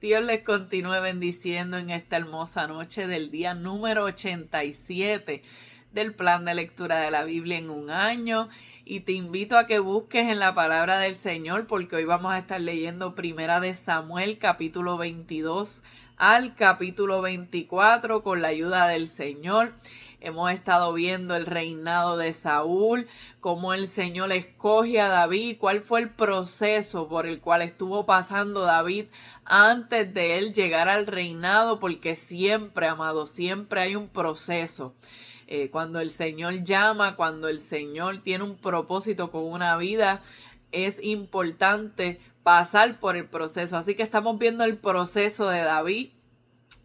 Dios les continúe bendiciendo en esta hermosa noche del día número 87 del plan de lectura de la Biblia en un año. Y te invito a que busques en la palabra del Señor, porque hoy vamos a estar leyendo Primera de Samuel, capítulo 22 al capítulo 24, con la ayuda del Señor. Hemos estado viendo el reinado de Saúl, cómo el Señor escoge a David, cuál fue el proceso por el cual estuvo pasando David antes de él llegar al reinado, porque siempre, amado, siempre hay un proceso. Cuando el Señor llama, cuando el Señor tiene un propósito con una vida, es importante pasar por el proceso. Así que estamos viendo el proceso de David.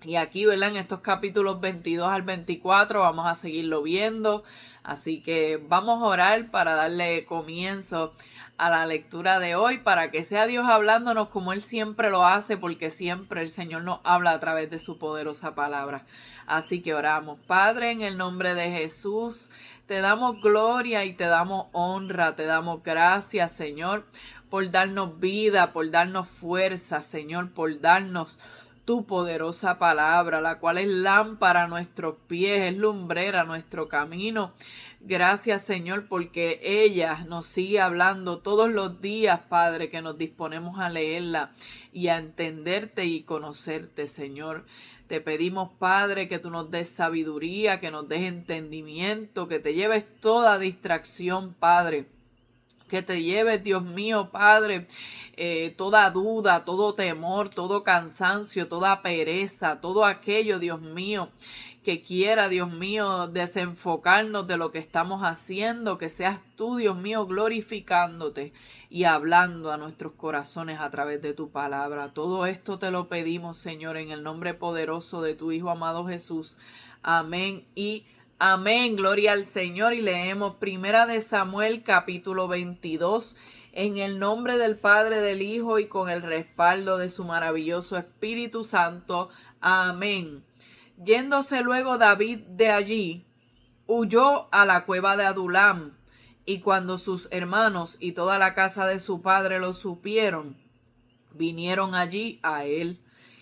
Y aquí, ¿verdad? En estos capítulos 22 al 24 vamos a seguirlo viendo. Así que vamos a orar para darle comienzo a la lectura de hoy, para que sea Dios hablándonos como Él siempre lo hace, porque siempre el Señor nos habla a través de su poderosa palabra. Así que oramos. Padre, en el nombre de Jesús, te damos gloria y te damos honra, te damos gracias, Señor, por darnos vida, por darnos fuerza, Señor, por darnos tu poderosa palabra, la cual es lámpara a nuestros pies, es lumbrera a nuestro camino. Gracias, Señor, porque ella nos sigue hablando todos los días, Padre, que nos disponemos a leerla y a entenderte y conocerte, Señor. Te pedimos, Padre, que tú nos des sabiduría, que nos des entendimiento, que te lleves toda distracción, Padre. Que te lleves, Dios mío, Padre, toda duda, todo temor, todo cansancio, toda pereza, todo aquello, Dios mío, que quiera, Dios mío, desenfocarnos de lo que estamos haciendo, que seas tú, Dios mío, glorificándote y hablando a nuestros corazones a través de tu palabra. Todo esto te lo pedimos, Señor, en el nombre poderoso de tu Hijo amado Jesús. Amén y amén, gloria al Señor. Y leemos Primera de Samuel capítulo 22 en el nombre del Padre, del Hijo y con el respaldo de su maravilloso Espíritu Santo. Amén. Yéndose luego David de allí, huyó a la cueva de Adulam, y cuando sus hermanos y toda la casa de su padre lo supieron, vinieron allí a él,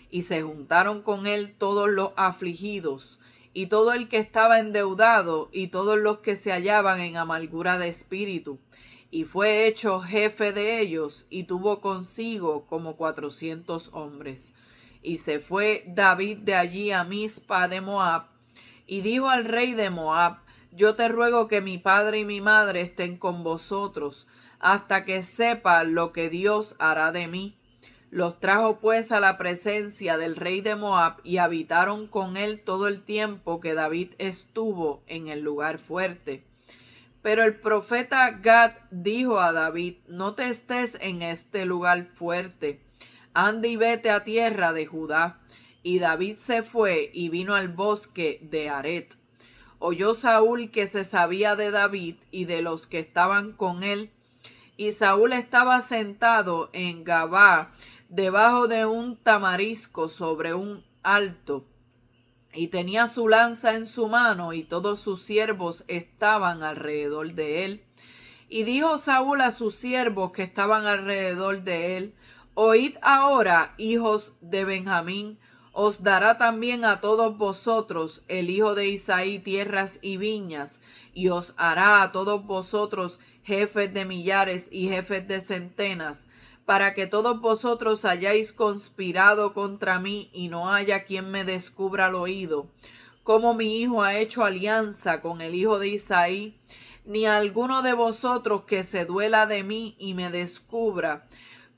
y se juntaron con él todos los afligidos, y todo el que estaba endeudado, y todos los que se hallaban en amargura de espíritu. Y fue hecho jefe de ellos, y tuvo consigo como 400 hombres. Y se fue David de allí a Mizpa de Moab, y dijo al rey de Moab: yo te ruego que mi padre y mi madre estén con vosotros, hasta que sepa lo que Dios hará de mí. Los trajo pues a la presencia del rey de Moab, y habitaron con él todo el tiempo que David estuvo en el lugar fuerte. Pero el profeta Gad dijo a David: no te estés en este lugar fuerte, anda y vete a tierra de Judá. Y David se fue y vino al bosque de Aret. Oyó Saúl que se sabía de David y de los que estaban con él, y Saúl estaba sentado en Gabá, debajo de un tamarisco sobre un alto, y tenía su lanza en su mano, y todos sus siervos estaban alrededor de él. Y dijo Saúl a sus siervos que estaban alrededor de él: oíd ahora, hijos de Benjamín, os dará también a todos vosotros el hijo de Isaí tierras y viñas, y os hará a todos vosotros jefes de millares y jefes de centenas, para que todos vosotros hayáis conspirado contra mí, y no haya quien me descubra el oído, como mi hijo ha hecho alianza con el hijo de Isaí, ni a alguno de vosotros que se duela de mí y me descubra,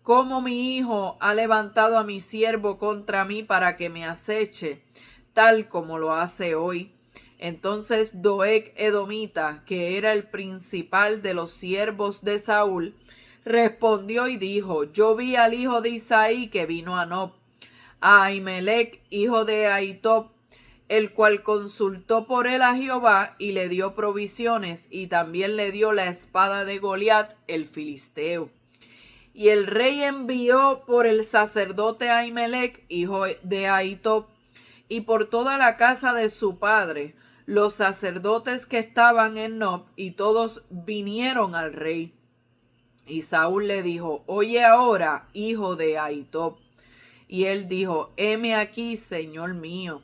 como mi hijo ha levantado a mi siervo contra mí para que me aceche, tal como lo hace hoy. Entonces Doeg edomita, que era el principal de los siervos de Saúl, respondió y dijo: yo vi al hijo de Isaí que vino a Nob, a Ahimelech, hijo de Ahitob, el cual consultó por él a Jehová, y le dio provisiones, y también le dio la espada de Goliat el filisteo. Y el rey envió por el sacerdote Ahimelech, hijo de Ahitob, y por toda la casa de su padre, los sacerdotes que estaban en Nob, y todos vinieron al rey. Y Saúl le dijo: oye ahora, hijo de Ahitob. Y él dijo: heme aquí, Señor mío.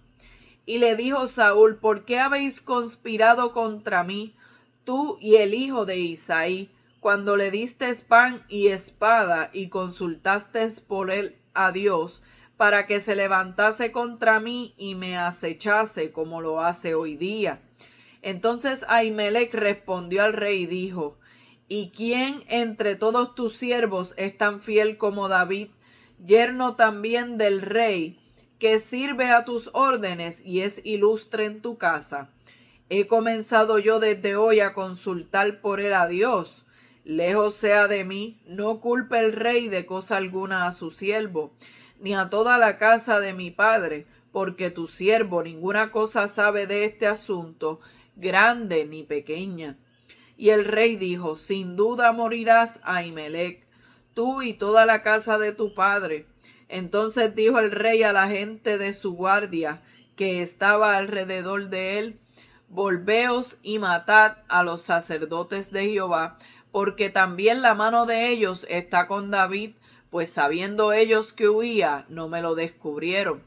Y le dijo Saúl: ¿por qué habéis conspirado contra mí, tú y el hijo de Isaí, cuando le diste pan y espada y consultaste por él a Dios, para que se levantase contra mí y me acechase como lo hace hoy día? Entonces Ahimelech respondió al rey y dijo: ¿y quién entre todos tus siervos es tan fiel como David, yerno también del rey, que sirve a tus órdenes y es ilustre en tu casa? He comenzado yo desde hoy a consultar por él a Dios. Lejos sea de mí, no culpe el rey de cosa alguna a su siervo, ni a toda la casa de mi padre, porque tu siervo ninguna cosa sabe de este asunto, grande ni pequeña. Y el rey dijo: sin duda morirás, Ahimelech, tú y toda la casa de tu padre. Entonces dijo el rey a la gente de su guardia que estaba alrededor de él: volveos y matad a los sacerdotes de Jehová, porque también la mano de ellos está con David, pues sabiendo ellos que huía, no me lo descubrieron.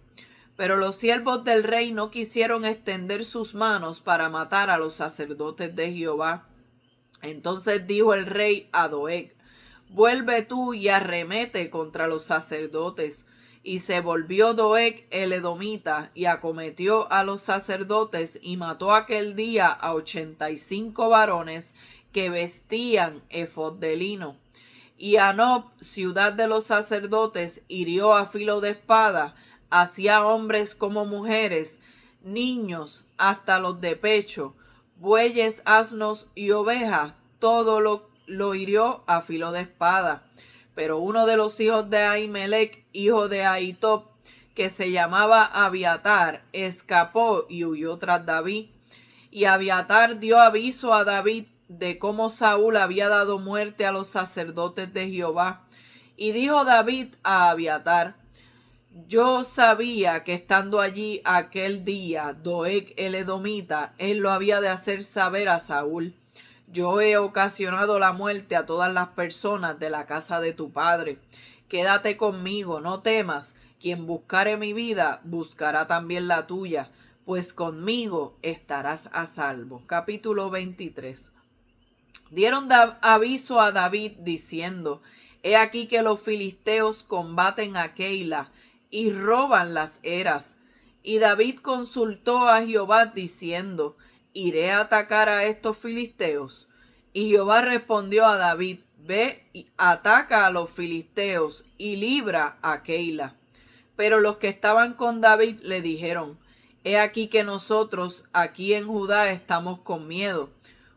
Pero los siervos del rey no quisieron extender sus manos para matar a los sacerdotes de Jehová. Entonces dijo el rey a Doeg: vuelve tú y arremete contra los sacerdotes. Y se volvió Doeg el edomita y acometió a los sacerdotes y mató aquel día a 85 varones que vestían efod de lino. Y a Nob, ciudad de los sacerdotes, hirió a filo de espada, hacia hombres como mujeres, niños hasta los de pecho, bueyes, asnos y ovejas, todo lo hirió a filo de espada. Pero uno de los hijos de Ahimelech, hijo de Ahitob, que se llamaba Abiatar, escapó y huyó tras David. Y Abiatar dio aviso a David de cómo Saúl había dado muerte a los sacerdotes de Jehová. Y dijo David a Abiatar: yo sabía que estando allí aquel día Doeg el edomita, él lo había de hacer saber a Saúl. Yo he ocasionado la muerte a todas las personas de la casa de tu padre. Quédate conmigo, no temas. Quien buscare mi vida, buscará también la tuya, pues conmigo estarás a salvo. Capítulo 23. Dieron aviso a David diciendo: he aquí que los filisteos combaten a Keila y roban las eras. Y David consultó a Jehová diciendo: ¿iré a atacar a estos filisteos? Y Jehová respondió a David: ve y ataca a los filisteos y libra a Keila. Pero los que estaban con David le dijeron: he aquí que nosotros aquí en Judá estamos con miedo.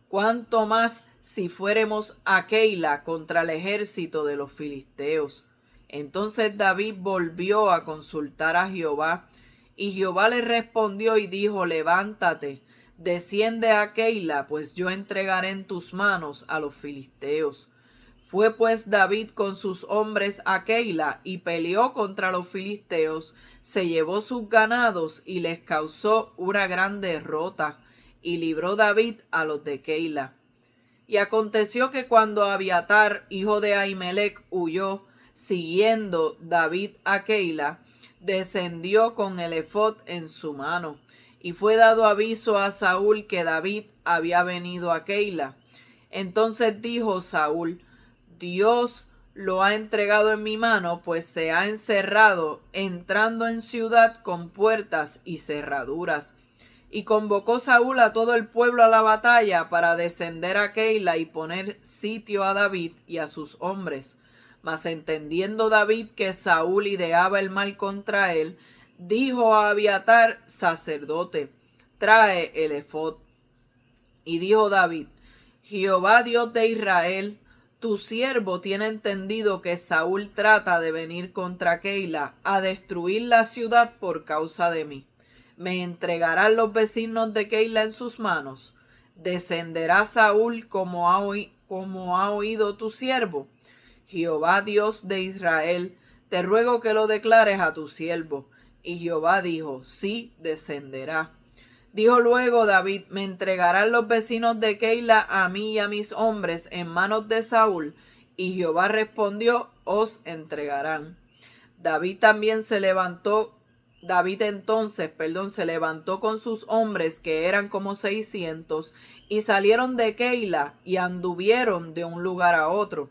¿Cuánto más si fuéremos a Keila contra el ejército de los filisteos? Entonces David volvió a consultar a Jehová, y Jehová le respondió y dijo: levántate, desciende a Keila, pues yo entregaré en tus manos a los filisteos. Fue pues David con sus hombres a Keila y peleó contra los filisteos, se llevó sus ganados y les causó una gran derrota, y libró David a los de Keila. Y aconteció que cuando Abiatar, hijo de Ahimelech, huyó, siguiendo David a Keila, descendió con el efod en su mano. Y fue dado aviso a Saúl que David había venido a Keila. Entonces dijo Saúl: Dios lo ha entregado en mi mano, pues se ha encerrado, entrando en ciudad con puertas y cerraduras. Y convocó Saúl a todo el pueblo a la batalla para descender a Keila y poner sitio a David y a sus hombres. Mas entendiendo David que Saúl ideaba el mal contra él, dijo a Abiatar, sacerdote: trae el efod. Y dijo David: Jehová Dios de Israel, tu siervo tiene entendido que Saúl trata de venir contra Keila a destruir la ciudad por causa de mí. ¿Me entregarán los vecinos de Keila en sus manos? ¿Descenderá Saúl como ha oído tu siervo? Jehová Dios de Israel, te ruego que lo declares a tu siervo. Y Jehová dijo: sí, descenderá. Dijo luego David: me entregarán los vecinos de Keila a mí y a mis hombres en manos de Saúl. Y Jehová respondió: os entregarán. David entonces, se levantó con sus hombres, que eran como 600, y salieron de Keila y anduvieron de un lugar a otro.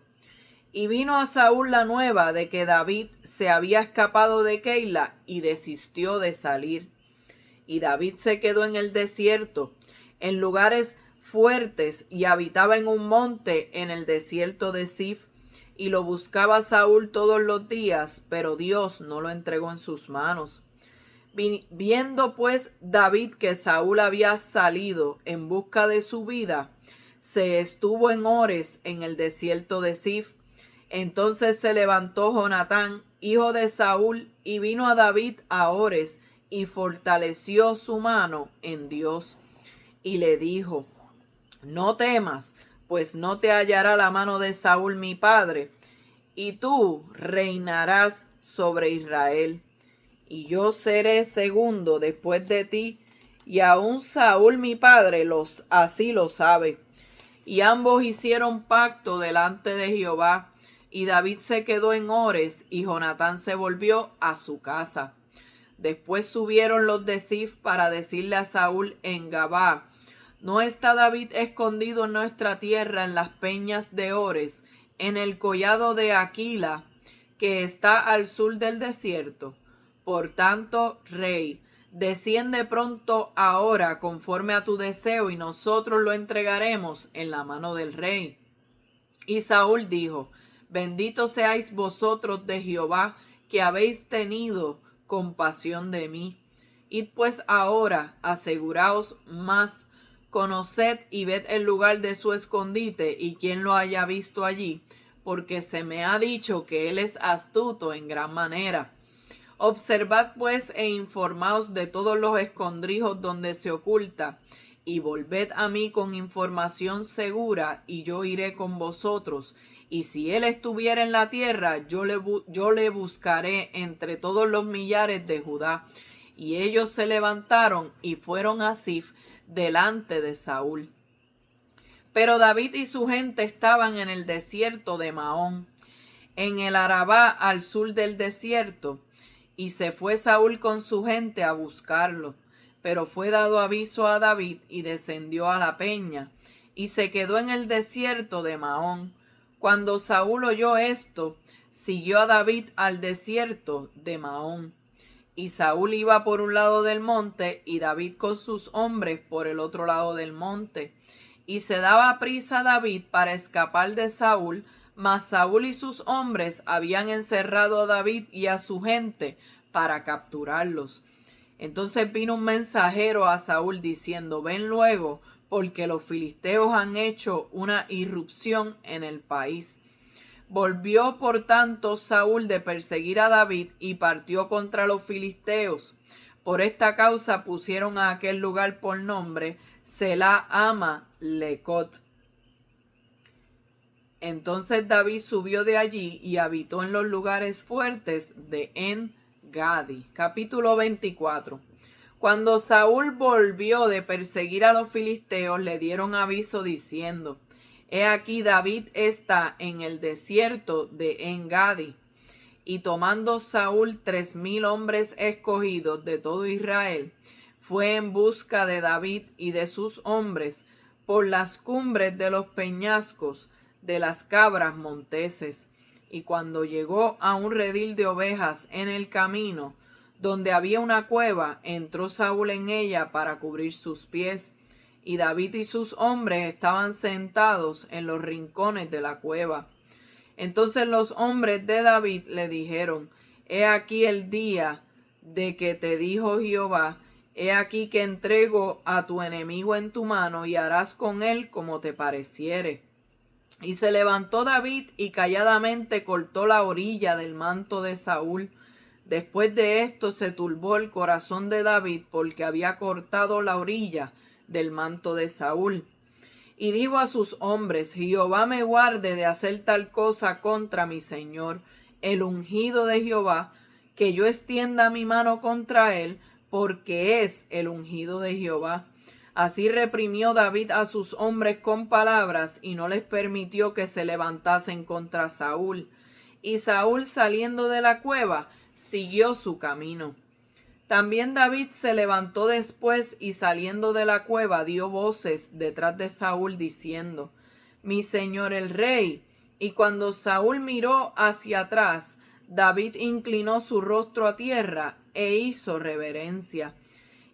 Y vino a Saúl la nueva de que David se había escapado de Keila y desistió de salir. Y David se quedó en el desierto, en lugares fuertes, y habitaba en un monte en el desierto de Zif. Y lo buscaba Saúl todos los días, pero Dios no lo entregó en sus manos. Viendo pues David que Saúl había salido en busca de su vida, se estuvo en Ores en el desierto de Zif. Entonces se levantó Jonatán, hijo de Saúl, y vino a David a Ores, y fortaleció su mano en Dios. Y le dijo: no temas, pues no te hallará la mano de Saúl mi padre, y tú reinarás sobre Israel. Y yo seré segundo después de ti, y aun Saúl mi padre así lo sabe. Y ambos hicieron pacto delante de Jehová, y David se quedó en Ores, y Jonatán se volvió a su casa. Después subieron los de Zif para decirle a Saúl en Gabá: ¿no está David escondido en nuestra tierra en las peñas de Ores, en el collado de Aquila, que está al sur del desierto? Por tanto, rey, desciende pronto ahora conforme a tu deseo, y nosotros lo entregaremos en la mano del rey. Y Saúl dijo: bendito seáis vosotros de Jehová, que habéis tenido compasión de mí. Id pues ahora, aseguraos más, conoced y ved el lugar de su escondite, y quien lo haya visto allí, porque se me ha dicho que él es astuto en gran manera. Observad pues e informaos de todos los escondrijos donde se oculta, y volved a mí con información segura, y yo iré con vosotros. Y si él estuviera en la tierra, yo le buscaré entre todos los millares de Judá. Y ellos se levantaron y fueron a Zif delante de Saúl. Pero David y su gente estaban en el desierto de Maón, en el Arabá al sur del desierto. Y se fue Saúl con su gente a buscarlo. Pero fue dado aviso a David, y descendió a la peña, y se quedó en el desierto de Maón. Cuando Saúl oyó esto, siguió a David al desierto de Maón. Y Saúl iba por un lado del monte, y David con sus hombres por el otro lado del monte. Y se daba prisa David para escapar de Saúl, mas Saúl y sus hombres habían encerrado a David y a su gente para capturarlos. Entonces vino un mensajero a Saúl diciendo: ven luego, porque los filisteos han hecho una irrupción en el país. Volvió por tanto Saúl de perseguir a David y partió contra los filisteos. Por esta causa pusieron a aquel lugar por nombre Selá Ama Lecot. Entonces David subió de allí y habitó en los lugares fuertes de En-Gadi. Capítulo 24. Cuando Saúl volvió de perseguir a los filisteos, le dieron aviso diciendo: he aquí David está en el desierto de En-Gadi. Y tomando Saúl 3000 hombres escogidos de todo Israel, fue en busca de David y de sus hombres por las cumbres de los peñascos de las cabras monteses. Y cuando llegó a un redil de ovejas en el camino, donde había una cueva, entró Saúl en ella para cubrir sus pies. Y David y sus hombres estaban sentados en los rincones de la cueva. Entonces los hombres de David le dijeron: he aquí el día de que te dijo Jehová: he aquí que entrego a tu enemigo en tu mano, y harás con él como te pareciere. Y se levantó David y calladamente cortó la orilla del manto de Saúl. Después de esto se turbó el corazón de David, porque había cortado la orilla del manto de Saúl. Y dijo a sus hombres: Jehová me guarde de hacer tal cosa contra mi señor, el ungido de Jehová, que yo extienda mi mano contra él, porque es el ungido de Jehová. Así reprimió David a sus hombres con palabras, y no les permitió que se levantasen contra Saúl. Y Saúl, saliendo de la cueva, siguió su camino. También David se levantó después y saliendo de la cueva dio voces detrás de Saúl diciendo: Mi señor el rey. Y cuando Saúl miró hacia atrás, David inclinó su rostro a tierra e hizo reverencia.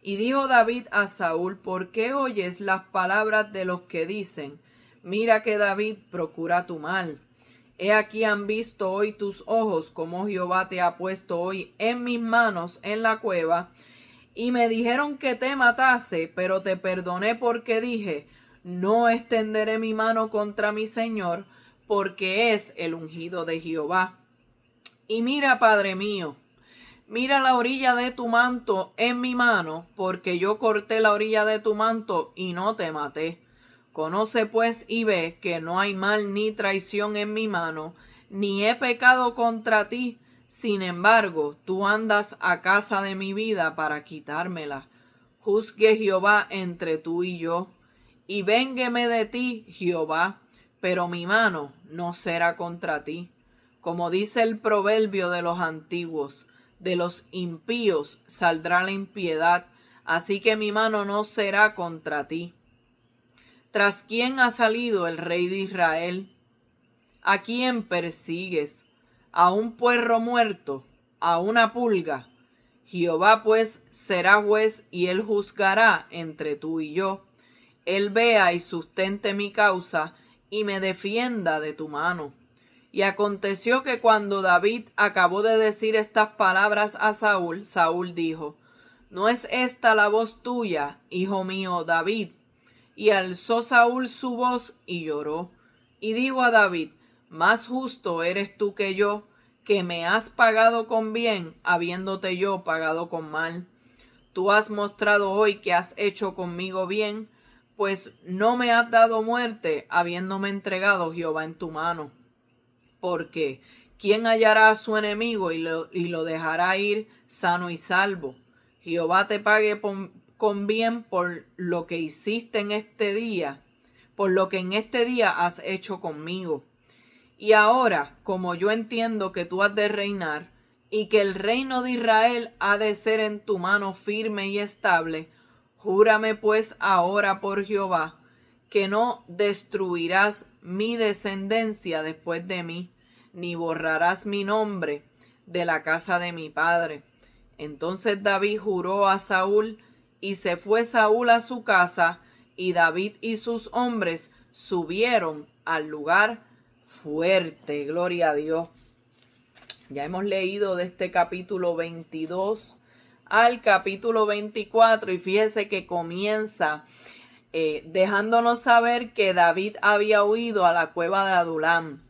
Y dijo David a Saúl: ¿Por qué oyes las palabras de los que dicen: Mira que David procura tu mal? He aquí han visto hoy tus ojos cómo Jehová te ha puesto hoy en mis manos en la cueva, y me dijeron que te matase, pero te perdoné porque dije: no extenderé mi mano contra mi señor, porque es el ungido de Jehová. Y mira, Padre mío, mira la orilla de tu manto en mi mano, porque yo corté la orilla de tu manto y no te maté. Conoce pues y ve que no hay mal ni traición en mi mano, ni he pecado contra ti. Sin embargo, tú andas a casa de mi vida para quitármela. Juzgue Jehová entre tú y yo, y véngueme de ti, Jehová, pero mi mano no será contra ti. Como dice el proverbio de los antiguos: de los impíos saldrá la impiedad, así que mi mano no será contra ti. ¿Tras quién ha salido el rey de Israel? ¿A quién persigues? ¿A un puerro muerto? ¿A una pulga? Jehová pues será juez y él juzgará entre tú y yo. Él vea y sustente mi causa y me defienda de tu mano. Y aconteció que cuando David acabó de decir estas palabras a Saúl, Saúl dijo: ¿No es esta la voz tuya, hijo mío David? Y alzó Saúl su voz y lloró. Y dijo a David: más justo eres tú que yo, que me has pagado con bien, habiéndote yo pagado con mal. Tú has mostrado hoy que has hecho conmigo bien, pues no me has dado muerte, habiéndome entregado Jehová en tu mano. Porque ¿quién hallará a su enemigo y lo dejará ir sano y salvo? Jehová te pague con bien por lo que hiciste en este día, por lo que en este día has hecho conmigo. Y ahora, como yo entiendo que tú has de reinar, y que el reino de Israel ha de ser en tu mano firme y estable, júrame pues ahora por Jehová, que no destruirás mi descendencia después de mí, ni borrarás mi nombre de la casa de mi padre. Entonces David juró a Saúl, y se fue Saúl a su casa, y David y sus hombres subieron al lugar fuerte. Gloria a Dios. Ya hemos leído de este capítulo 22 al capítulo 24 y fíjese que comienza dejándonos saber que David había huido a la cueva de Adulam.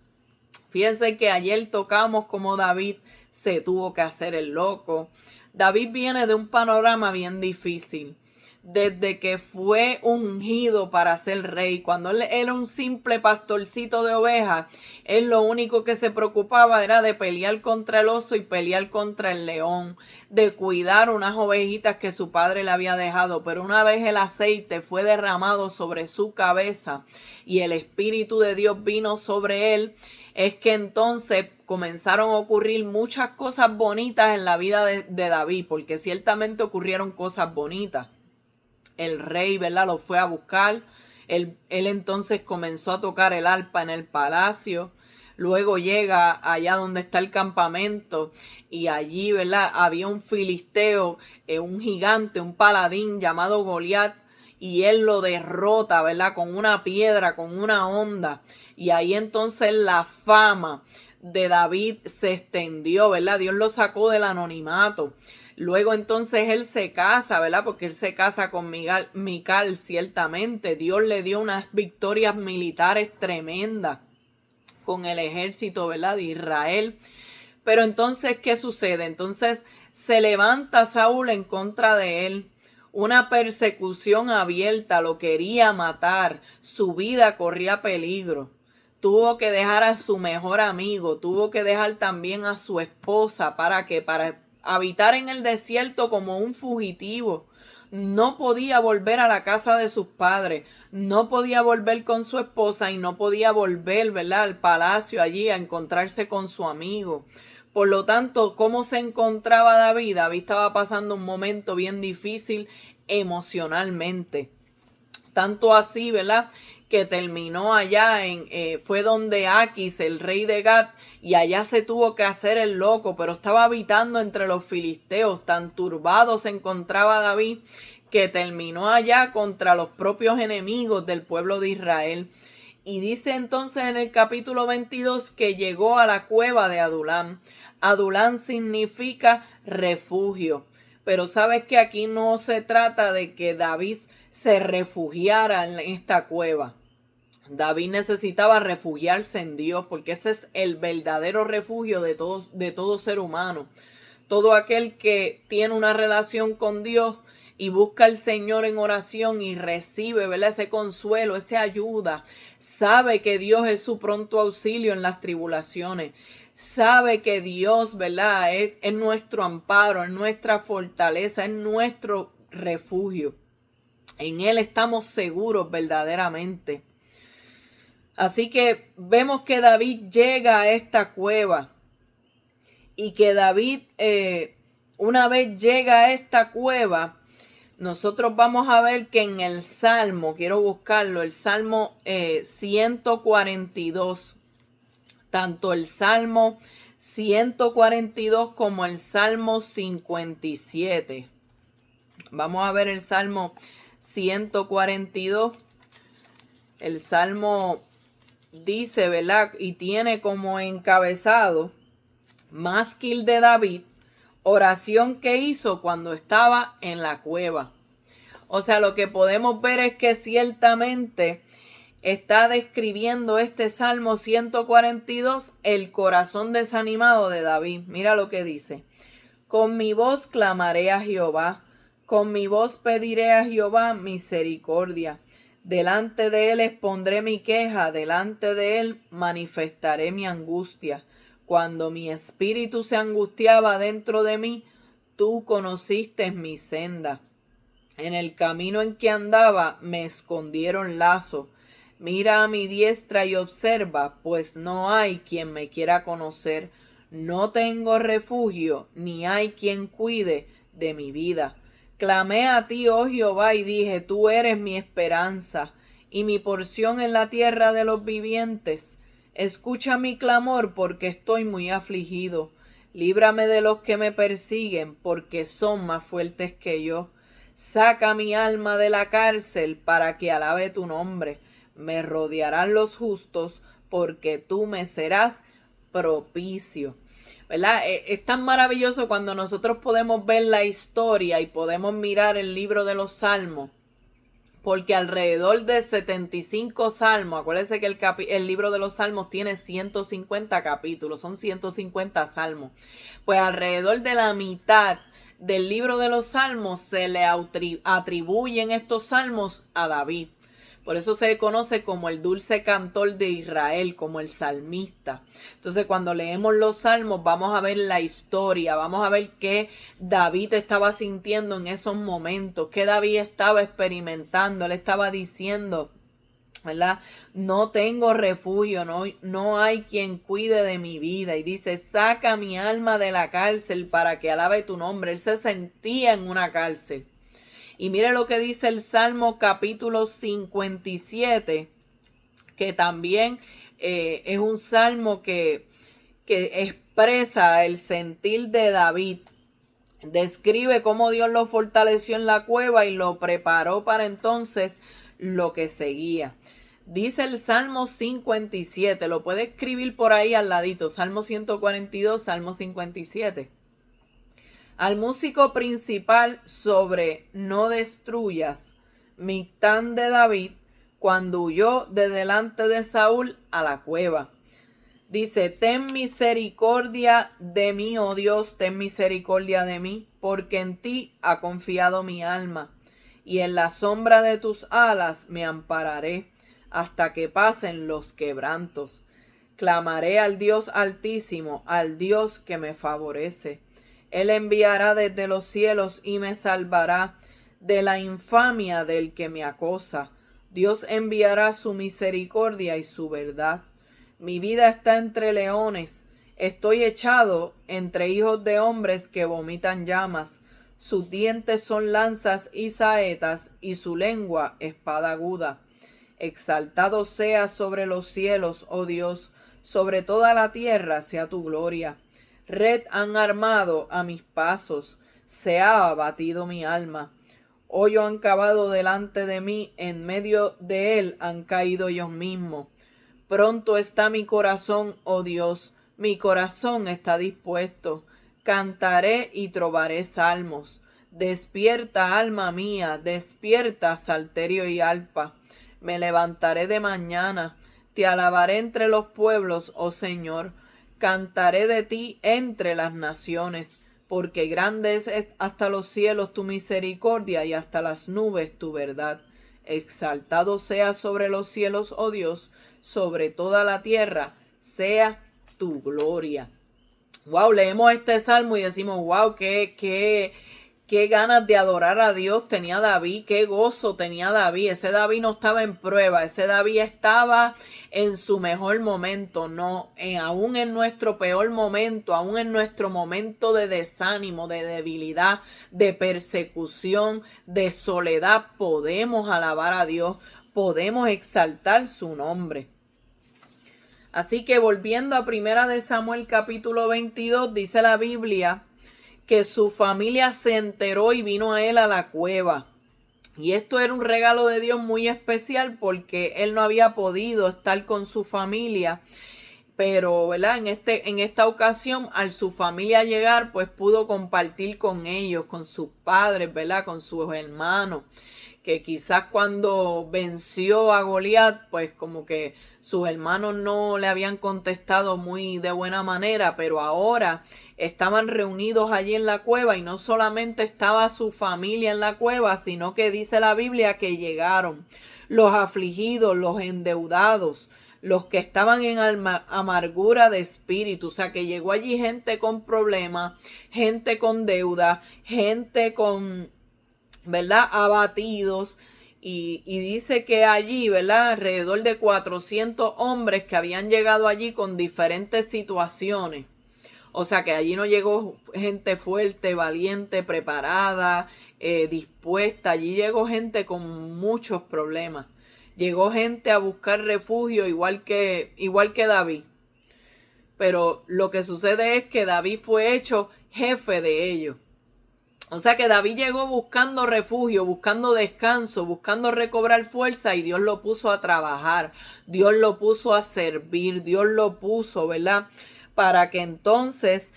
Fíjense que ayer tocamos cómo David se tuvo que hacer el loco. David viene de un panorama bien difícil. Desde que fue ungido para ser rey, cuando él era un simple pastorcito de ovejas, él lo único que se preocupaba era de pelear contra el oso y pelear contra el león, de cuidar unas ovejitas que su padre le había dejado. Pero una vez el aceite fue derramado sobre su cabeza y el Espíritu de Dios vino sobre él, es que entonces comenzaron a ocurrir muchas cosas bonitas en la vida de David, porque ciertamente ocurrieron cosas bonitas. El rey, ¿verdad?, lo fue a buscar. Él entonces comenzó a tocar el arpa en el palacio. Luego llega allá donde está el campamento y allí, ¿verdad?, había un filisteo, un gigante, un paladín llamado Goliat, y él lo derrota, ¿verdad?, con una piedra, con una honda. Y ahí entonces la fama de David se extendió, ¿verdad? Dios lo sacó del anonimato. Luego entonces él se casa, ¿verdad? Porque él se casa con Mical, ciertamente. Dios le dio unas victorias militares tremendas con el ejército, ¿verdad?, de Israel. Pero entonces, ¿qué sucede? Entonces se levanta Saúl en contra de él. Una persecución abierta, lo quería matar. Su vida corría peligro. Tuvo que dejar a su mejor amigo, tuvo que dejar también a su esposa. ¿Para qué? Para habitar en el desierto como un fugitivo. No podía volver a la casa de sus padres, no podía volver con su esposa y no podía volver, ¿verdad?, al palacio allí a encontrarse con su amigo. Por lo tanto, ¿cómo se encontraba David? David estaba pasando un momento bien difícil emocionalmente. Tanto así, ¿verdad?, que terminó allá fue donde Aquis, el rey de Gat, y allá se tuvo que hacer el loco, pero estaba habitando entre los filisteos. Tan turbado se encontraba David que terminó allá contra los propios enemigos del pueblo de Israel. Y dice entonces en el capítulo 22 que llegó a la cueva de Adulam. Adulam significa refugio. Pero sabes que aquí no se trata de que David se refugiara en esta cueva. David necesitaba refugiarse en Dios, porque ese es el verdadero refugio de todo ser humano. Todo aquel que tiene una relación con Dios y busca al Señor en oración y recibe, ¿verdad?, ese consuelo, esa ayuda, sabe que Dios es su pronto auxilio en las tribulaciones. Sabe que Dios, ¿verdad?, es nuestro amparo, es nuestra fortaleza, es nuestro refugio. En Él estamos seguros verdaderamente. Así que vemos que David llega a esta cueva y que David, una vez llega a esta cueva, nosotros vamos a ver que en el Salmo, quiero buscarlo, el Salmo 142, tanto el Salmo 142 como el Salmo 57. Vamos a ver el Salmo 142. El Salmo dice, ¿verdad?, y tiene como encabezado: másquil de David, oración que hizo cuando estaba en la cueva. O sea, lo que podemos ver es que ciertamente está describiendo este Salmo 142 el corazón desanimado de David. Mira lo que dice: con mi voz clamaré a Jehová, con mi voz pediré a Jehová misericordia. Delante de él expondré mi queja, delante de él manifestaré mi angustia. Cuando mi espíritu se angustiaba dentro de mí, tú conociste mi senda. En el camino en que andaba me escondieron lazos. Mira a mi diestra y observa, pues no hay quien me quiera conocer. No tengo refugio, ni hay quien cuide de mi vida. Clamé a ti, oh Jehová, y dije, tú eres mi esperanza y mi porción en la tierra de los vivientes. Escucha mi clamor, porque estoy muy afligido. Líbrame de los que me persiguen, porque son más fuertes que yo. Saca mi alma de la cárcel para que alabe tu nombre. Me rodearán los justos, porque tú me serás propicio. ¿Verdad? Es tan maravilloso cuando nosotros podemos ver la historia y podemos mirar el libro de los Salmos, porque alrededor de 75 salmos, acuérdense que el libro de los Salmos tiene 150 capítulos, son 150 salmos, pues alrededor de la mitad del libro de los Salmos se le atribuyen estos salmos a David. Por eso se le conoce como el dulce cantor de Israel, como el salmista. Entonces, cuando leemos los salmos, vamos a ver la historia, vamos a ver qué David estaba sintiendo en esos momentos, qué David estaba experimentando. Él estaba diciendo, ¿verdad? No tengo refugio, no hay quien cuide de mi vida. Y dice, saca mi alma de la cárcel para que alabe tu nombre. Él se sentía en una cárcel. Y mire lo que dice el Salmo capítulo 57, que también es un salmo que expresa el sentir de David. Describe cómo Dios lo fortaleció en la cueva y lo preparó para entonces lo que seguía. Dice el Salmo 57, lo puede escribir por ahí al ladito, Salmo 142, Salmo 57. Al músico principal sobre no destruyas, Mictán de David, cuando huyó de delante de Saúl a la cueva. Dice, ten misericordia de mí, oh Dios, ten misericordia de mí, porque en ti ha confiado mi alma, y en la sombra de tus alas me ampararé, hasta que pasen los quebrantos. Clamaré al Dios altísimo, al Dios que me favorece. Él enviará desde los cielos y me salvará de la infamia del que me acosa. Dios enviará su misericordia y su verdad. Mi vida está entre leones. Estoy echado entre hijos de hombres que vomitan llamas. Sus dientes son lanzas y saetas, y su lengua espada aguda. Exaltado sea sobre los cielos, oh Dios, sobre toda la tierra sea tu gloria. Red han armado a mis pasos, se ha abatido mi alma. Hoyo han cavado delante de mí, en medio de él han caído ellos mismos. Pronto está mi corazón, oh Dios, mi corazón está dispuesto. Cantaré y trovaré salmos. Despierta, alma mía, despierta, salterio y arpa. Me levantaré de mañana, te alabaré entre los pueblos, oh Señor. Cantaré de ti entre las naciones, porque grande es hasta los cielos tu misericordia y hasta las nubes tu verdad. Exaltado sea sobre los cielos, oh Dios, sobre toda la tierra sea tu gloria. Wow, leemos este salmo y decimos, wow, qué ganas de adorar a Dios tenía David, qué gozo tenía David. Ese David no estaba en prueba, ese David estaba en su mejor momento, no, aún en nuestro peor momento, aún en nuestro momento de desánimo, de debilidad, de persecución, de soledad, podemos alabar a Dios, podemos exaltar su nombre. Así que volviendo a 1 Samuel capítulo 22, dice la Biblia que su familia se enteró y vino a él a la cueva. Y esto era un regalo de Dios muy especial porque él no había podido estar con su familia. Pero, ¿verdad? En esta ocasión, al su familia llegar, pues pudo compartir con ellos, con sus padres, ¿verdad? Con sus hermanos. Que quizás cuando venció a Goliat, pues como que sus hermanos no le habían contestado muy de buena manera, pero ahora estaban reunidos allí en la cueva y no solamente estaba su familia en la cueva, sino que dice la Biblia que llegaron los afligidos, los endeudados, los que estaban en amargura de espíritu. O sea que llegó allí gente con problemas, gente con deuda, gente con, ¿verdad?, abatidos. Y dice que allí, ¿verdad?, alrededor de 400 hombres que habían llegado allí con diferentes situaciones. O sea que allí no llegó gente fuerte, valiente, preparada, dispuesta. Allí llegó gente con muchos problemas. Llegó gente a buscar refugio igual que David. Pero lo que sucede es que David fue hecho jefe de ellos. O sea que David llegó buscando refugio, buscando descanso, buscando recobrar fuerza, y Dios lo puso a trabajar, Dios lo puso a servir, Dios lo puso, ¿verdad?, para que entonces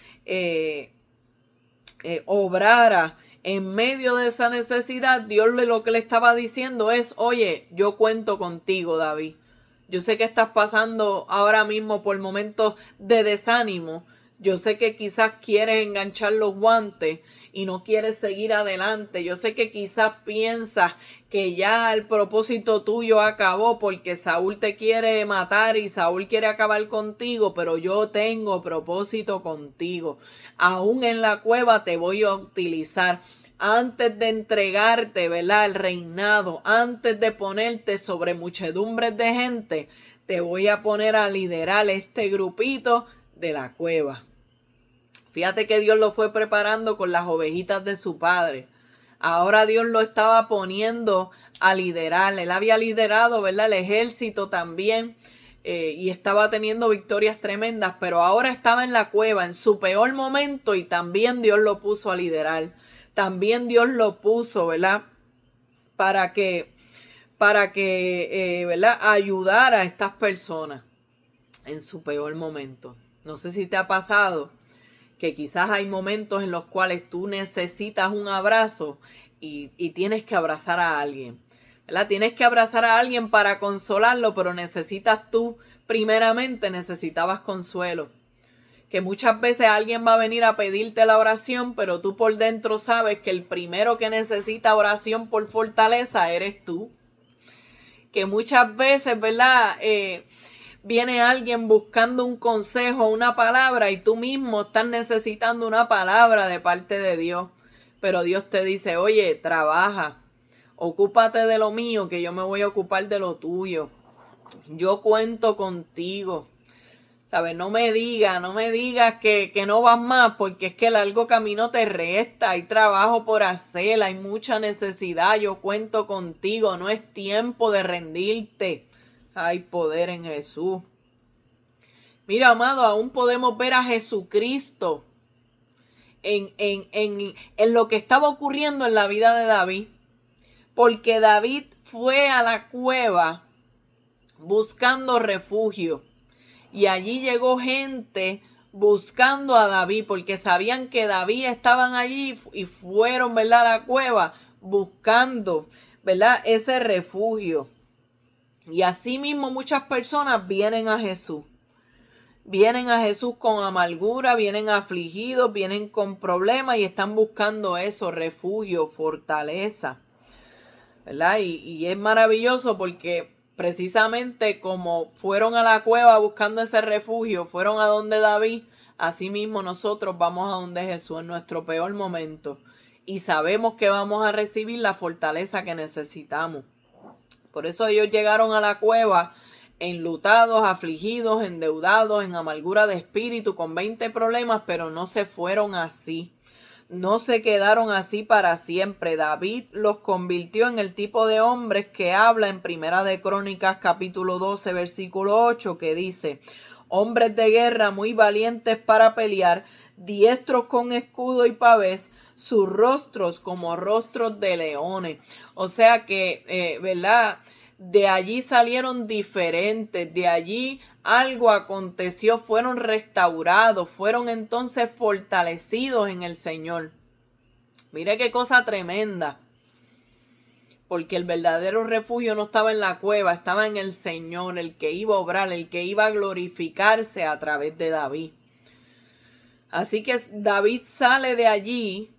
obrara en medio de esa necesidad. Dios lo que le estaba diciendo es, oye, yo cuento contigo, David. Yo sé que estás pasando ahora mismo por momentos de desánimo. Yo sé que quizás quieres enganchar los guantes y no quieres seguir adelante. Yo sé que quizás piensas que ya el propósito tuyo acabó porque Saúl te quiere matar y Saúl quiere acabar contigo, pero yo tengo propósito contigo. Aún en la cueva te voy a utilizar. Antes de entregarte, ¿verdad?, el reinado, antes de ponerte sobre muchedumbres de gente, te voy a poner a liderar este grupito de la cueva. Fíjate que Dios lo fue preparando con las ovejitas de su padre. Ahora Dios lo estaba poniendo a liderar. Él había liderado, ¿verdad?, el ejército también. Y estaba teniendo victorias tremendas, pero ahora estaba en la cueva, en su peor momento, y también Dios lo puso a liderar. También Dios lo puso, ¿verdad?, para que ¿verdad?, ayudara a estas personas en su peor momento. No sé si te ha pasado que quizás hay momentos en los cuales tú necesitas un abrazo y tienes que abrazar a alguien, ¿verdad? Tienes que abrazar a alguien para consolarlo, pero primeramente necesitabas consuelo. Que muchas veces alguien va a venir a pedirte la oración, pero tú por dentro sabes que el primero que necesita oración por fortaleza eres tú. Que muchas veces, ¿verdad?, viene alguien buscando un consejo, una palabra, y tú mismo estás necesitando una palabra de parte de Dios. Pero Dios te dice, oye, trabaja, ocúpate de lo mío, que yo me voy a ocupar de lo tuyo. Yo cuento contigo. ¿Sabes? No me digas que no vas más, porque es que el largo camino te resta, hay trabajo por hacer, hay mucha necesidad, yo cuento contigo, no es tiempo de rendirte. Hay poder en Jesús. Mira, amado, aún podemos ver a Jesucristo en lo que estaba ocurriendo en la vida de David, porque David fue a la cueva buscando refugio. Y allí llegó gente buscando a David, porque sabían que David estaban allí y fueron, ¿verdad?, a la cueva buscando, ¿verdad?, ese refugio. Y así mismo muchas personas vienen a Jesús. Vienen a Jesús con amargura, vienen afligidos, vienen con problemas y están buscando eso, refugio, fortaleza, ¿verdad? Y es maravilloso porque precisamente como fueron a la cueva buscando ese refugio, fueron a donde David, así mismo nosotros vamos a donde Jesús en nuestro peor momento y sabemos que vamos a recibir la fortaleza que necesitamos. Por eso ellos llegaron a la cueva enlutados, afligidos, endeudados, en amargura de espíritu, con 20 problemas, pero no se fueron así. No se quedaron así para siempre. David los convirtió en el tipo de hombres que habla en Primera de Crónicas capítulo 12 versículo 8, que dice: hombres de guerra muy valientes para pelear, diestros con escudo y pavés, sus rostros como rostros de leones. O sea que, ¿verdad?, de allí salieron diferentes, de allí algo aconteció, fueron restaurados, fueron entonces fortalecidos en el Señor. Mire qué cosa tremenda, porque el verdadero refugio no estaba en la cueva, estaba en el Señor, el que iba a obrar, el que iba a glorificarse a través de David. Así que David sale de allí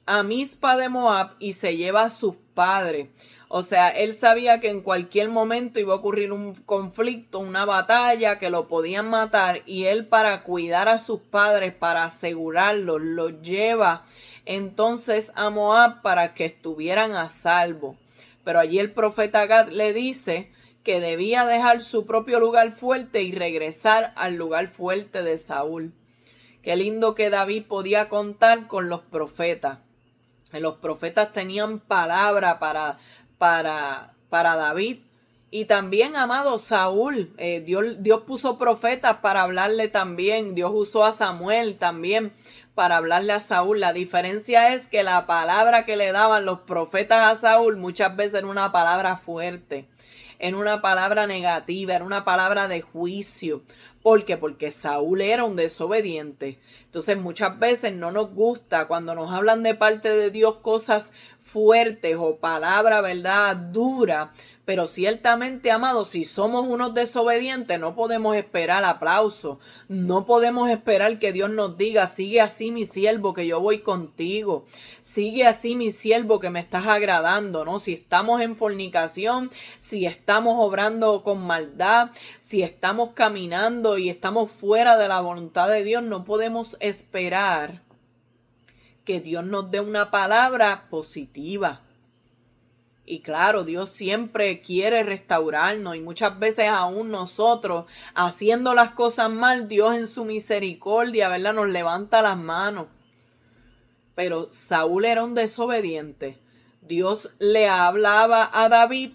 a Mizpa de Moab y se lleva a sus padres. O sea, él sabía que en cualquier momento iba a ocurrir un conflicto, una batalla, que lo podían matar, y él, para cuidar a sus padres, para asegurarlos, los lleva entonces a Moab para que estuvieran a salvo. Pero allí el profeta Gad le dice que debía dejar su propio lugar fuerte y regresar al lugar fuerte de Saúl. Qué lindo que David podía contar con los profetas. Los profetas tenían palabra para David. Y también, amado, Saúl, Dios puso profetas para hablarle también. Dios usó a Samuel también para hablarle a Saúl. La diferencia es que la palabra que le daban los profetas a Saúl muchas veces era una palabra fuerte, era una palabra negativa, era una palabra de juicio. ¿Por qué? Porque Saúl era un desobediente. Entonces muchas veces no nos gusta cuando nos hablan de parte de Dios cosas fuertes o palabra, ¿verdad?, dura. Pero ciertamente, amados, si somos unos desobedientes, no podemos esperar aplauso. No podemos esperar que Dios nos diga: sigue así, mi siervo, que yo voy contigo. Sigue así, mi siervo, que me estás agradando, ¿no? Si estamos en fornicación, si estamos obrando con maldad, si estamos caminando y estamos fuera de la voluntad de Dios, no podemos esperar que Dios nos dé una palabra positiva. Y claro, Dios siempre quiere restaurarnos, y muchas veces aún nosotros, haciendo las cosas mal, Dios en su misericordia, ¿verdad?, nos levanta las manos. Pero Saúl era un desobediente. Dios le hablaba a David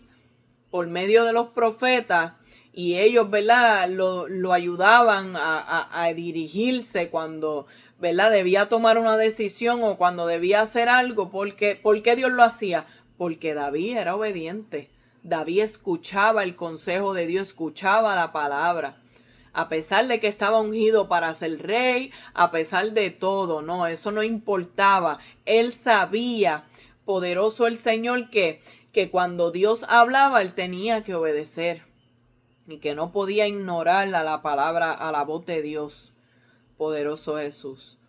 por medio de los profetas y ellos, ¿verdad?, lo ayudaban a dirigirse cuando, ¿verdad?, debía tomar una decisión o cuando debía hacer algo. ¿Por qué Dios lo hacía? Porque David era obediente. David escuchaba el consejo de Dios, escuchaba la palabra. A pesar de que estaba ungido para ser rey, a pesar de todo, no, eso no importaba. Él sabía, poderoso el Señor, que cuando Dios hablaba, él tenía que obedecer y que no podía ignorar a la palabra, a la voz de Dios. Poderoso Jesús.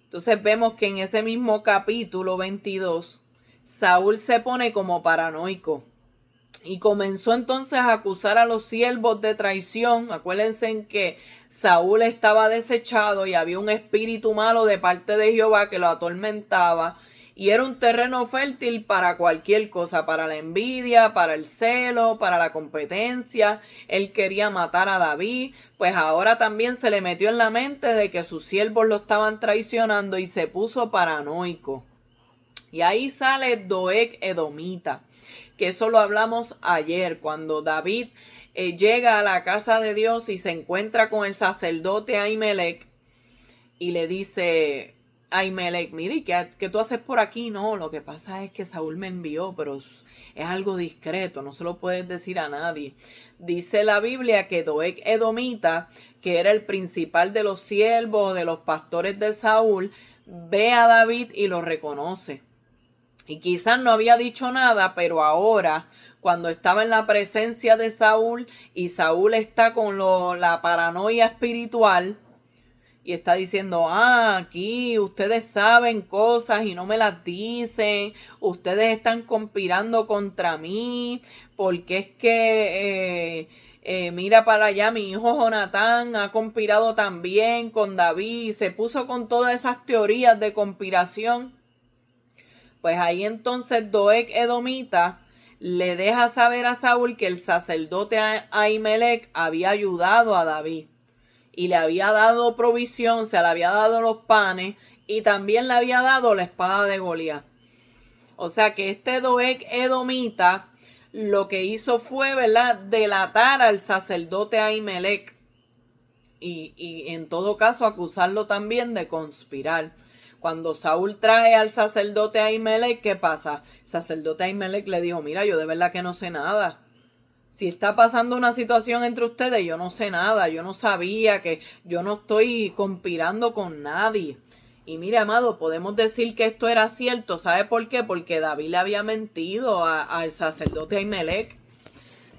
Entonces vemos que en ese mismo capítulo 22, Saúl se pone como paranoico y comenzó entonces a acusar a los siervos de traición. Acuérdense en que Saúl estaba desechado y había un espíritu malo de parte de Jehová que lo atormentaba. Y era un terreno fértil para cualquier cosa, para la envidia, para el celo, para la competencia. Él quería matar a David, pues ahora también se le metió en la mente de que sus siervos lo estaban traicionando y se puso paranoico. Y ahí sale Doeg Edomita, que eso lo hablamos ayer, cuando David llega a la casa de Dios y se encuentra con el sacerdote Ahimelech y le dice a Ahimelech, mire, ¿qué tú haces por aquí? No, lo que pasa es que Saúl me envió, pero es algo discreto, no se lo puedes decir a nadie. Dice la Biblia que Doeg Edomita, que era el principal de los siervos, de los pastores de Saúl, ve a David y lo reconoce. Y quizás no había dicho nada, pero ahora, cuando estaba en la presencia de Saúl y Saúl está con la paranoia espiritual y está diciendo, aquí ustedes saben cosas y no me las dicen, ustedes están conspirando contra mí, porque es que mira para allá, mi hijo Jonatán ha conspirado también con David y se puso con todas esas teorías de conspiración. Pues ahí entonces Doeg Edomita le deja saber a Saúl que el sacerdote Ahimelech había ayudado a David y le había dado provisión, se le había dado los panes y también le había dado la espada de Goliat. O sea que este Doeg Edomita lo que hizo fue, ¿verdad?, delatar al sacerdote Ahimelech y en todo caso acusarlo también de conspirar. Cuando Saúl trae al sacerdote Ahimelech, ¿qué pasa? El sacerdote Ahimelech le dijo, mira, yo de verdad que no sé nada. Si está pasando una situación entre ustedes, yo no sé nada, yo no sabía, que yo no estoy conspirando con nadie. Y mire, amado, podemos decir que esto era cierto. ¿Sabe por qué? Porque David le había mentido al sacerdote Ahimelech.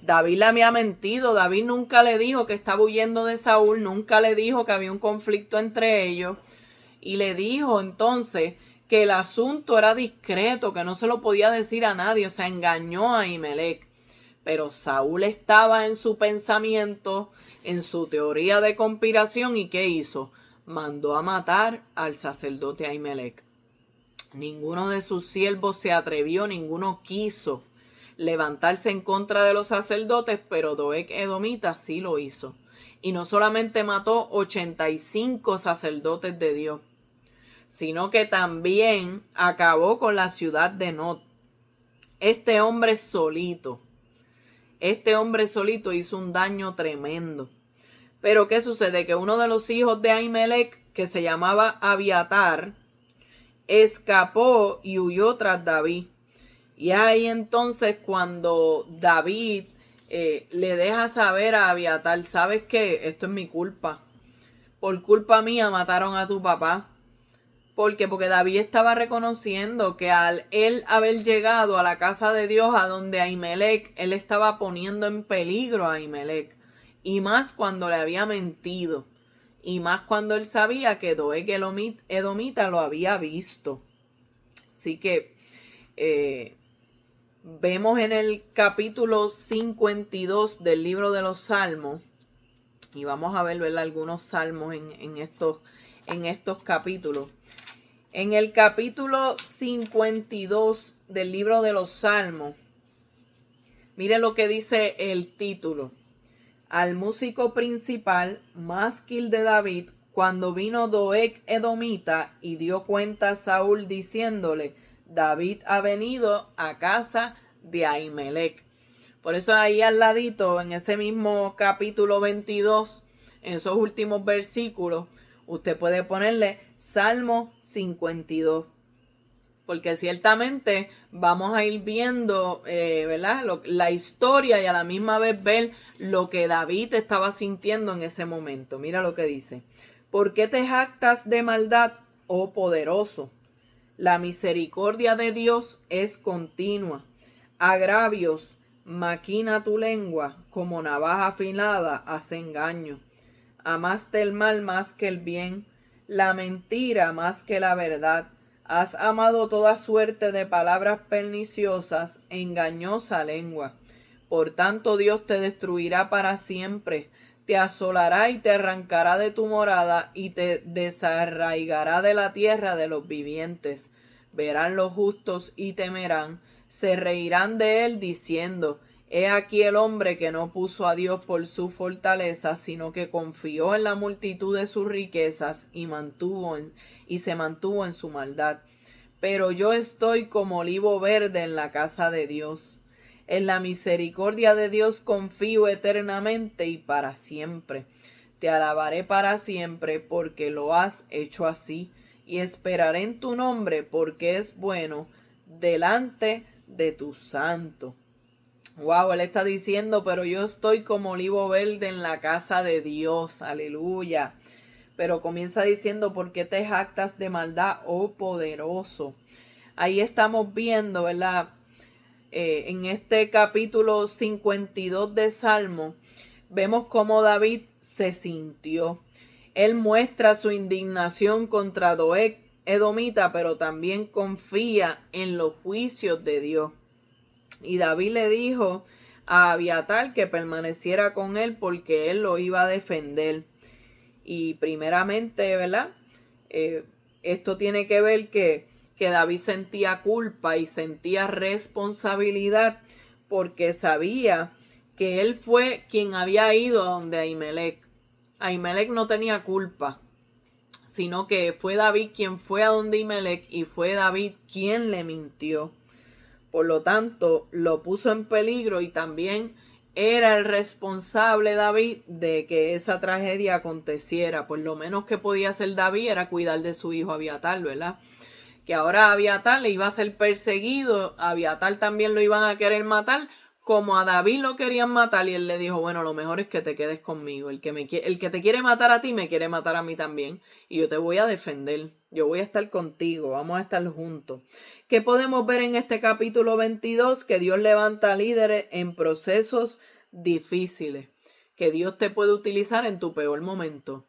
David le había mentido, David nunca le dijo que estaba huyendo de Saúl, nunca le dijo que había un conflicto entre ellos. Y le dijo entonces que el asunto era discreto, que no se lo podía decir a nadie, o sea, engañó a Ahimelech. Pero Saúl estaba en su pensamiento, en su teoría de conspiración, ¿y qué hizo? Mandó a matar al sacerdote Ahimelech. Ninguno de sus siervos se atrevió, ninguno quiso levantarse en contra de los sacerdotes, pero Doeg Edomita sí lo hizo. Y no solamente mató 85 sacerdotes de Dios, sino que también acabó con la ciudad de Nob. Este hombre solito hizo un daño tremendo. Pero ¿qué sucede? Que uno de los hijos de Ahimelech, que se llamaba Abiatar, escapó y huyó tras David. Y ahí entonces cuando David le deja saber a Abiatar, ¿sabes qué? Esto es mi culpa. Por culpa mía mataron a tu papá. ¿Por qué? Porque David estaba reconociendo que al él haber llegado a la casa de Dios, a donde Ahimelech, él estaba poniendo en peligro a Ahimelech. Y más cuando le había mentido. Y más cuando él sabía que Doeg Edomita lo había visto. Así que vemos en el capítulo 52 del libro de los Salmos. Y vamos a ver, ¿verdad?, algunos salmos en estos capítulos. En el capítulo 52 del libro de los Salmos, mire lo que dice el título. Al músico principal, másquil de David, cuando vino Doeg Edomita y dio cuenta a Saúl diciéndole, David ha venido a casa de Ahimelech. Por eso ahí al ladito, en ese mismo capítulo 22, en esos últimos versículos, usted puede ponerle Salmo 52. Porque ciertamente vamos a ir viendo, ¿verdad?, la historia y a la misma vez ver lo que David estaba sintiendo en ese momento. Mira lo que dice. ¿Por qué te jactas de maldad, oh poderoso? La misericordia de Dios es continua. Agravios maquina tu lengua, como navaja afilada hace engaño. Amaste el mal más que el bien, la mentira más que la verdad. Has amado toda suerte de palabras perniciosas, engañosa lengua. Por tanto Dios te destruirá para siempre, te asolará y te arrancará de tu morada y te desarraigará de la tierra de los vivientes. Verán los justos y temerán, se reirán de él diciendo: he aquí el hombre que no puso a Dios por su fortaleza, sino que confió en la multitud de sus riquezas y se mantuvo en su maldad. Pero yo estoy como olivo verde en la casa de Dios. En la misericordia de Dios confío eternamente y para siempre. Te alabaré para siempre porque lo has hecho así, y esperaré en tu nombre porque es bueno delante de tu santo. Wow, él está diciendo, pero yo estoy como olivo verde en la casa de Dios. Aleluya. Pero comienza diciendo: ¿por qué te jactas de maldad, oh poderoso? Ahí estamos viendo, ¿verdad? En este capítulo 52 de Salmo, vemos cómo David se sintió. Él muestra su indignación contra Doeg edomita, pero también confía en los juicios de Dios. Y David le dijo a Abiatar que permaneciera con él porque él lo iba a defender. Y primeramente, ¿verdad? Esto tiene que ver que David sentía culpa y sentía responsabilidad porque sabía que él fue quien había ido a donde Ahimelech. Ahimelech no tenía culpa, sino que fue David quien fue a donde Ahimelech y fue David quien le mintió. Por lo tanto, lo puso en peligro y también era el responsable David de que esa tragedia aconteciera. Pues lo menos que podía hacer David era cuidar de su hijo Abiatar, ¿verdad? Que ahora a Abiatar le iba a ser perseguido, a Abiatar también lo iban a querer matar, como a David lo querían matar, y él le dijo: bueno, lo mejor es que te quedes conmigo. El que te quiere matar a ti me quiere matar a mí también, y yo te voy a defender. Yo voy a estar contigo, vamos a estar juntos. ¿Qué podemos ver en este capítulo 22? Que Dios levanta líderes en procesos difíciles. Que Dios te puede utilizar en tu peor momento.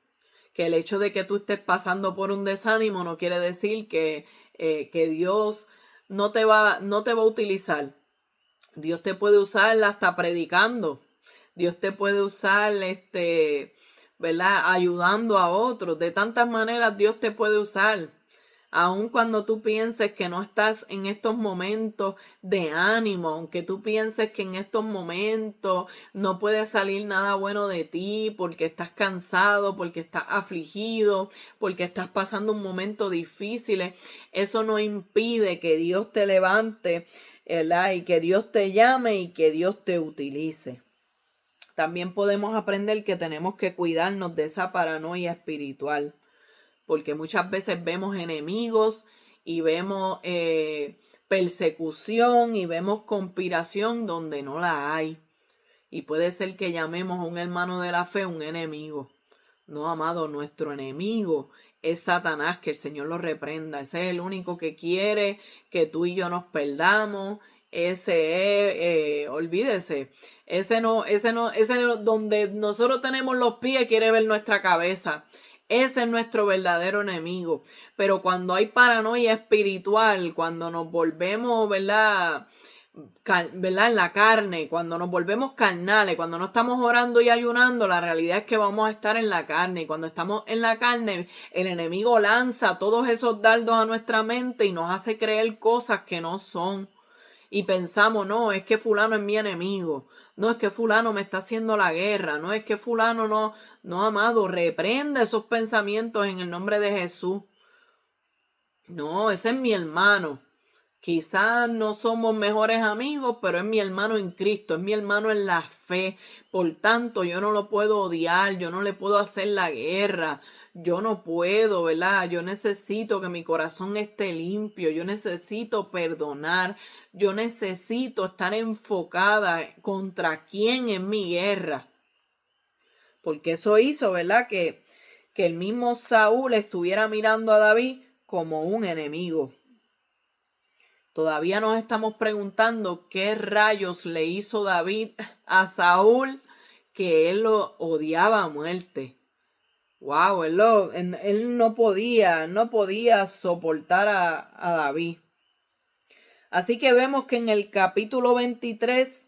Que el hecho de que tú estés pasando por un desánimo no quiere decir que Dios no te va a utilizar. Dios te puede usar hasta predicando. Dios te puede usar, ¿verdad? Ayudando a otros. De tantas maneras Dios te puede usar. Aun cuando tú pienses que no estás en estos momentos de ánimo, aunque tú pienses que en estos momentos no puede salir nada bueno de ti porque estás cansado, porque estás afligido, porque estás pasando un momento difícil, eso no impide que Dios te levante, ¿verdad? Y que Dios te llame y que Dios te utilice. También podemos aprender que tenemos que cuidarnos de esa paranoia espiritual. Porque muchas veces vemos enemigos y vemos persecución y vemos conspiración donde no la hay. Y puede ser que llamemos a un hermano de la fe un enemigo. No, amado, nuestro enemigo es Satanás, que el Señor lo reprenda. Ese es el único que quiere que tú y yo nos perdamos. Ese es, olvídese, ese no, donde nosotros tenemos los pies quiere ver nuestra cabeza. Ese es nuestro verdadero enemigo. Pero cuando hay paranoia espiritual, cuando nos volvemos, ¿verdad? ¿verdad? En la carne, cuando nos volvemos carnales, cuando no estamos orando y ayunando, la realidad es que vamos a estar en la carne. Y cuando estamos en la carne, el enemigo lanza todos esos dardos a nuestra mente y nos hace creer cosas que no son. Y pensamos: no, es que fulano es mi enemigo. No, es que fulano me está haciendo la guerra. No, es que fulano no. No, amado, reprende esos pensamientos en el nombre de Jesús. No, ese es mi hermano. Quizás no somos mejores amigos, pero es mi hermano en Cristo, es mi hermano en la fe. Por tanto, yo no lo puedo odiar, yo no le puedo hacer la guerra, yo no puedo, ¿verdad? Yo necesito que mi corazón esté limpio, yo necesito perdonar, yo necesito estar enfocada contra quién es mi guerra. Porque eso hizo, ¿verdad? Que el mismo Saúl estuviera mirando a David como un enemigo. Todavía nos estamos preguntando qué rayos le hizo David a Saúl que él lo odiaba a muerte. Wow, él no podía soportar a David. Así que vemos que en el capítulo 23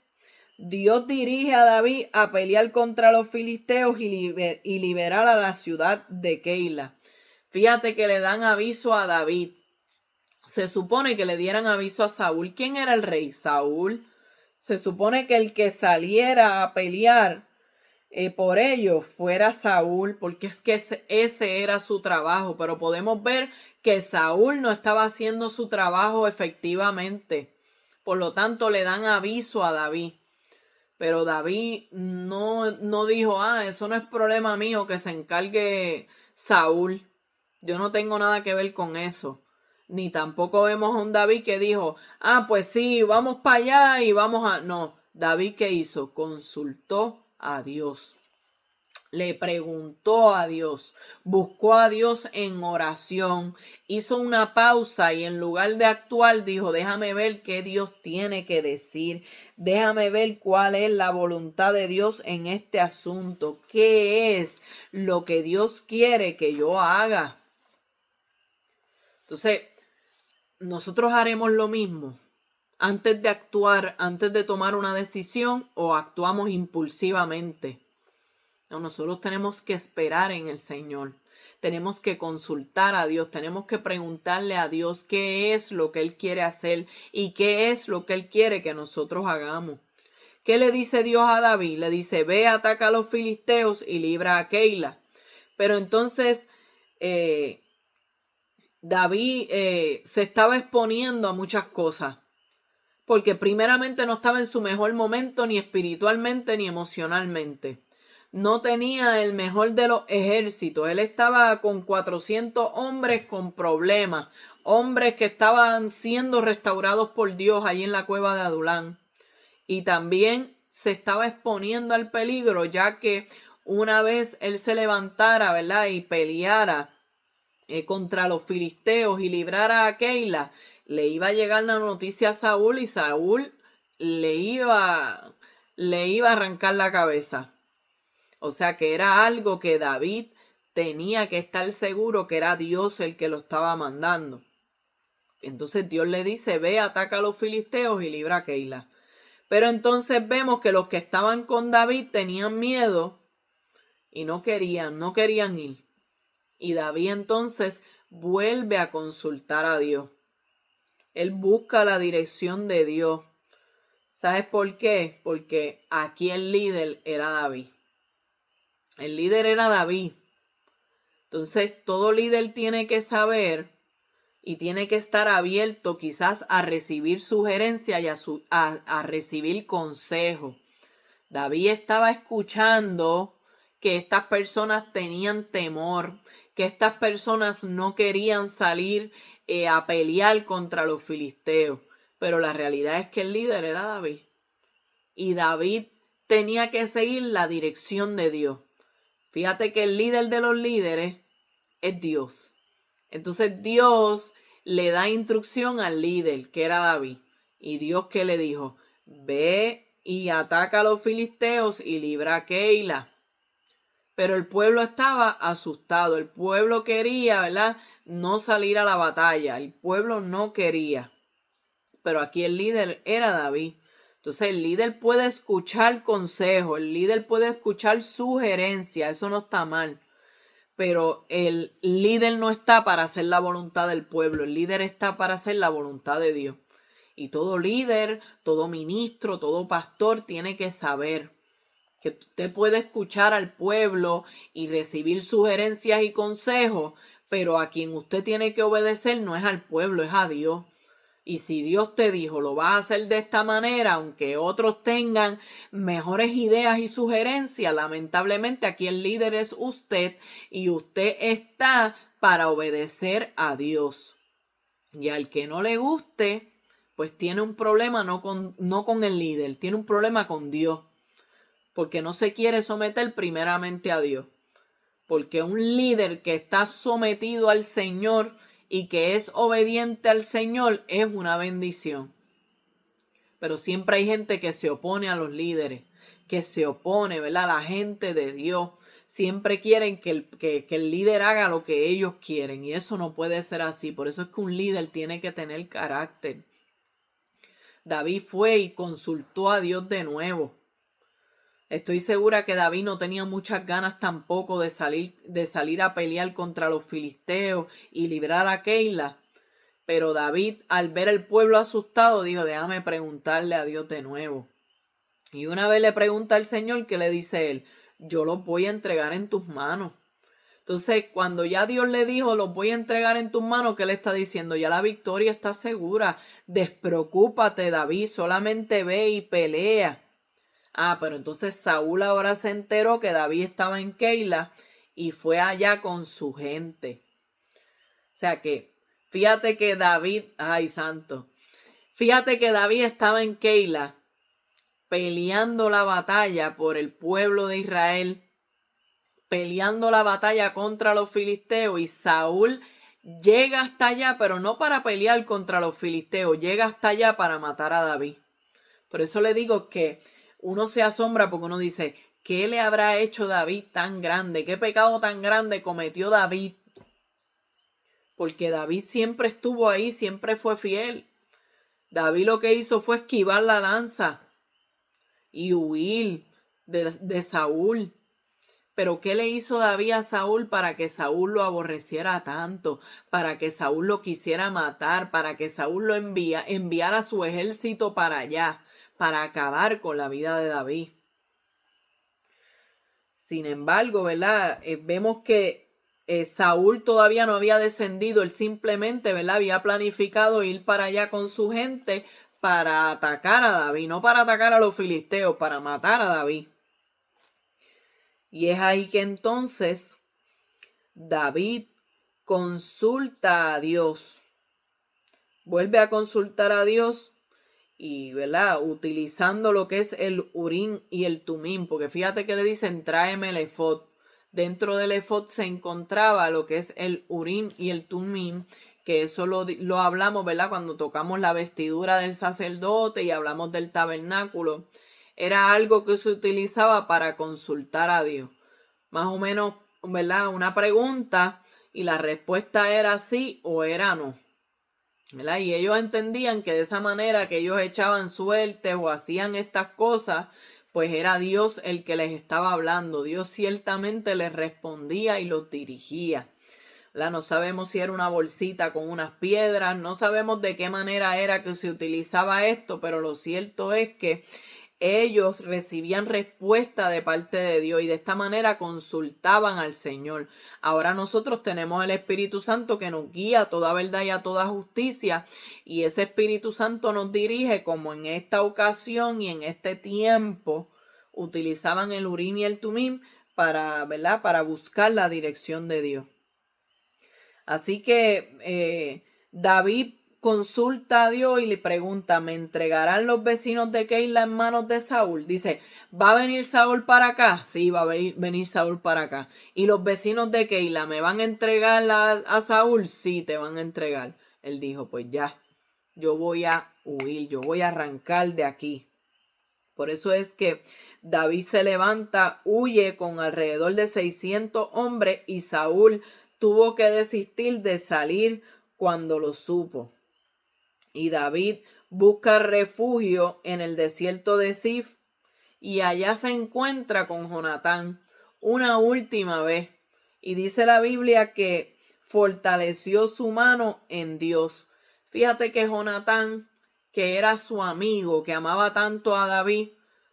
Dios dirige a David a pelear contra los filisteos y liberar a la ciudad de Keila. Fíjate que le dan aviso a David. se supone que le dieran aviso a Saúl. ¿Quién era el rey? Saúl. Se supone que el que saliera a pelear por ello fuera Saúl, porque es que ese era su trabajo. Pero podemos ver que Saúl no estaba haciendo su trabajo efectivamente. Por lo tanto, le dan aviso a David. Pero David no dijo, eso no es problema mío, que se encargue Saúl. Yo no tengo nada que ver con eso. Ni tampoco vemos a un David que dijo, pues sí, vamos para allá y vamos a... No, David, ¿qué hizo? Consultó a Dios. Le preguntó a Dios, buscó a Dios en oración, hizo una pausa y en lugar de actuar dijo, déjame ver qué Dios tiene que decir, déjame ver cuál es la voluntad de Dios en este asunto, qué es lo que Dios quiere que yo haga. Entonces, nosotros haremos lo mismo antes de actuar, antes de tomar una decisión, o actuamos impulsivamente. No, nosotros tenemos que esperar en el Señor. Tenemos que consultar a Dios. Tenemos que preguntarle a Dios qué es lo que Él quiere hacer y qué es lo que Él quiere que nosotros hagamos. ¿Qué le dice Dios a David? Le dice, ve, ataca a los filisteos y libra a Keila. Pero entonces David se estaba exponiendo a muchas cosas. Porque primeramente no estaba en su mejor momento, ni espiritualmente ni emocionalmente. No tenía el mejor de los ejércitos. Él estaba con 400 hombres con problemas. Hombres que estaban siendo restaurados por Dios allí en la cueva de Adulán. Y también se estaba exponiendo al peligro, ya que una vez él se levantara, ¿verdad?, y peleara contra los filisteos y librara a Keila, le iba a llegar la noticia a Saúl y Saúl le iba a arrancar la cabeza. O sea que era algo que David tenía que estar seguro que era Dios el que lo estaba mandando. Entonces Dios le dice, ve, ataca a los filisteos y libra a Keila. Pero entonces vemos que los que estaban con David tenían miedo y no querían ir. Y David entonces vuelve a consultar a Dios. Él busca la dirección de Dios. ¿Sabes por qué? Porque aquí el líder era David. El líder era David. Entonces todo líder tiene que saber y tiene que estar abierto quizás a recibir sugerencias y a recibir consejo. David estaba escuchando que estas personas tenían temor, que estas personas no querían salir a pelear contra los filisteos. Pero la realidad es que el líder era David. Y David tenía que seguir la dirección de Dios. Fíjate que el líder de los líderes es Dios. Entonces Dios le da instrucción al líder, que era David. Y Dios, ¿qué le dijo? Ve y ataca a los filisteos y libra a Keila. Pero el pueblo estaba asustado. El pueblo quería, ¿verdad?, no salir a la batalla. El pueblo no quería. Pero aquí el líder era David. Entonces el líder puede escuchar consejos. El líder puede escuchar sugerencias. Eso no está mal. Pero el líder no está para hacer la voluntad del pueblo. El líder está para hacer la voluntad de Dios. Y todo líder, todo ministro, todo pastor tiene que saber que usted puede escuchar al pueblo y recibir sugerencias y consejos, pero a quien usted tiene que obedecer no es al pueblo, es a Dios. Y si Dios te dijo, lo vas a hacer de esta manera, aunque otros tengan mejores ideas y sugerencias, lamentablemente aquí el líder es usted y usted está para obedecer a Dios. Y al que no le guste, pues tiene un problema no con el líder, tiene un problema con Dios. Porque no se quiere someter primeramente a Dios. Porque un líder que está sometido al Señor y que es obediente al Señor es una bendición. Pero siempre hay gente que se opone a los líderes, que se opone, ¿verdad?, a la gente de Dios. Siempre quieren que el líder haga lo que ellos quieren y eso no puede ser así. Por eso es que un líder tiene que tener carácter. David fue y consultó a Dios de nuevo. Estoy segura que David no tenía muchas ganas tampoco de salir a pelear contra los filisteos y librar a Keila. Pero David, al ver el pueblo asustado, dijo, déjame preguntarle a Dios de nuevo. Y una vez le pregunta al Señor, ¿qué le dice él? Yo los voy a entregar en tus manos. Entonces, cuando ya Dios le dijo, los voy a entregar en tus manos, ¿qué le está diciendo? Ya la victoria está segura. Despreocúpate, David, solamente ve y pelea. Pero entonces Saúl ahora se enteró que David estaba en Keila y fue allá con su gente. O sea que, fíjate que David, fíjate que David estaba en Keila peleando la batalla por el pueblo de Israel, peleando la batalla contra los filisteos, y Saúl llega hasta allá, pero no para pelear contra los filisteos, llega hasta allá para matar a David. Por eso le digo que uno se asombra porque uno dice, ¿qué le habrá hecho David tan grande? ¿Qué pecado tan grande cometió David? Porque David siempre estuvo ahí, siempre fue fiel. David lo que hizo fue esquivar la lanza y huir de Saúl. Pero ¿qué le hizo David a Saúl para que Saúl lo aborreciera tanto? Para que Saúl lo quisiera matar, para que Saúl lo enviara su ejército para allá, para acabar con la vida de David. Sin embargo, ¿verdad? Vemos que Saúl todavía no había descendido, él simplemente, ¿verdad? Había planificado ir para allá con su gente para atacar a David, no para atacar a los filisteos, para matar a David. Y es ahí que entonces David consulta a Dios, vuelve a consultar a Dios y, ¿verdad? Utilizando lo que es el Urim y el Tumim, porque fíjate que le dicen, tráeme el efod. Dentro del efod se encontraba lo que es el Urim y el Tumim, que eso lo hablamos, ¿verdad? Cuando tocamos la vestidura del sacerdote y hablamos del tabernáculo. Era algo que se utilizaba para consultar a Dios. Más o menos, ¿verdad? Una pregunta y la respuesta era sí o era no, ¿verdad? Y ellos entendían que de esa manera que ellos echaban suerte o hacían estas cosas, pues era Dios el que les estaba hablando. Dios ciertamente les respondía y los dirigía. ¿Verdad? No sabemos si era una bolsita con unas piedras, no sabemos de qué manera era que se utilizaba esto, pero lo cierto es que ellos recibían respuesta de parte de Dios y de esta manera consultaban al Señor. Ahora nosotros tenemos el Espíritu Santo que nos guía a toda verdad y a toda justicia, y ese Espíritu Santo nos dirige, como en esta ocasión y en este tiempo utilizaban el Urim y el Tumim para, ¿verdad? Para buscar la dirección de Dios. Así que David consulta a Dios y le pregunta, ¿me entregarán los vecinos de Keila en manos de Saúl? Dice, ¿va a venir Saúl para acá? Sí, va a venir Saúl para acá. ¿Y los vecinos de Keila me van a entregar a Saúl? Sí, te van a entregar. Él dijo, pues ya, yo voy a huir, yo voy a arrancar de aquí. Por eso es que David se levanta, huye con alrededor de 600 hombres y Saúl tuvo que desistir de salir cuando lo supo. Y David busca refugio en el desierto de Zif y allá se encuentra con Jonatán una última vez. Y dice la Biblia que fortaleció su mano en Dios. Fíjate que Jonatán, que era su amigo, que amaba tanto a David,